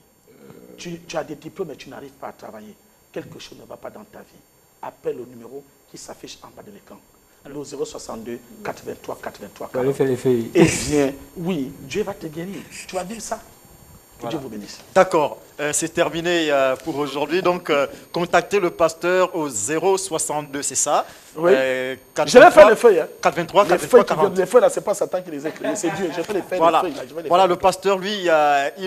Tu as des diplômes mais tu n'arrives pas à travailler. Quelque chose ne va pas dans ta vie. Appelle le numéro qui s'affiche en bas de l'écran. Le 062 83 83 40. Et viens, oui, Dieu va te guérir. Tu vas vivre ça. Que Dieu vous bénisse. D'accord, c'est terminé pour aujourd'hui. Donc, contactez le pasteur au 062, c'est ça? Oui. Je vais faire les feuilles. Hein. 423, les 423, 40. Les feuilles, là, c'est pas Satan qui les a créées, c'est Dieu. J'ai fait les feuilles. Voilà, les feuilles, là, voilà le pasteur, lui, il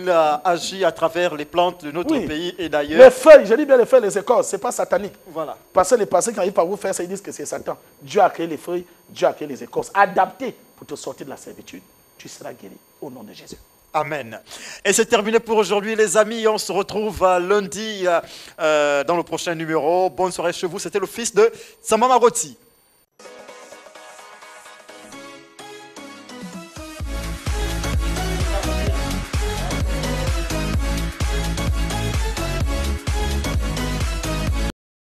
a agi à travers les plantes de notre pays et d'ailleurs. Les feuilles, je dis bien les feuilles, les écorces, c'est pas satanique. Voilà. Parce que les pasteurs, quand ils parlent vous faire ça, ils disent que c'est Satan. Dieu a créé les feuilles, Dieu a créé les écorces, adaptées pour te sortir de la servitude. Tu seras guéri au nom de Jésus. Amen. Et c'est terminé pour aujourd'hui, les amis. On se retrouve lundi dans le prochain numéro. Bonne soirée chez vous. C'était le fils de Samama Roti.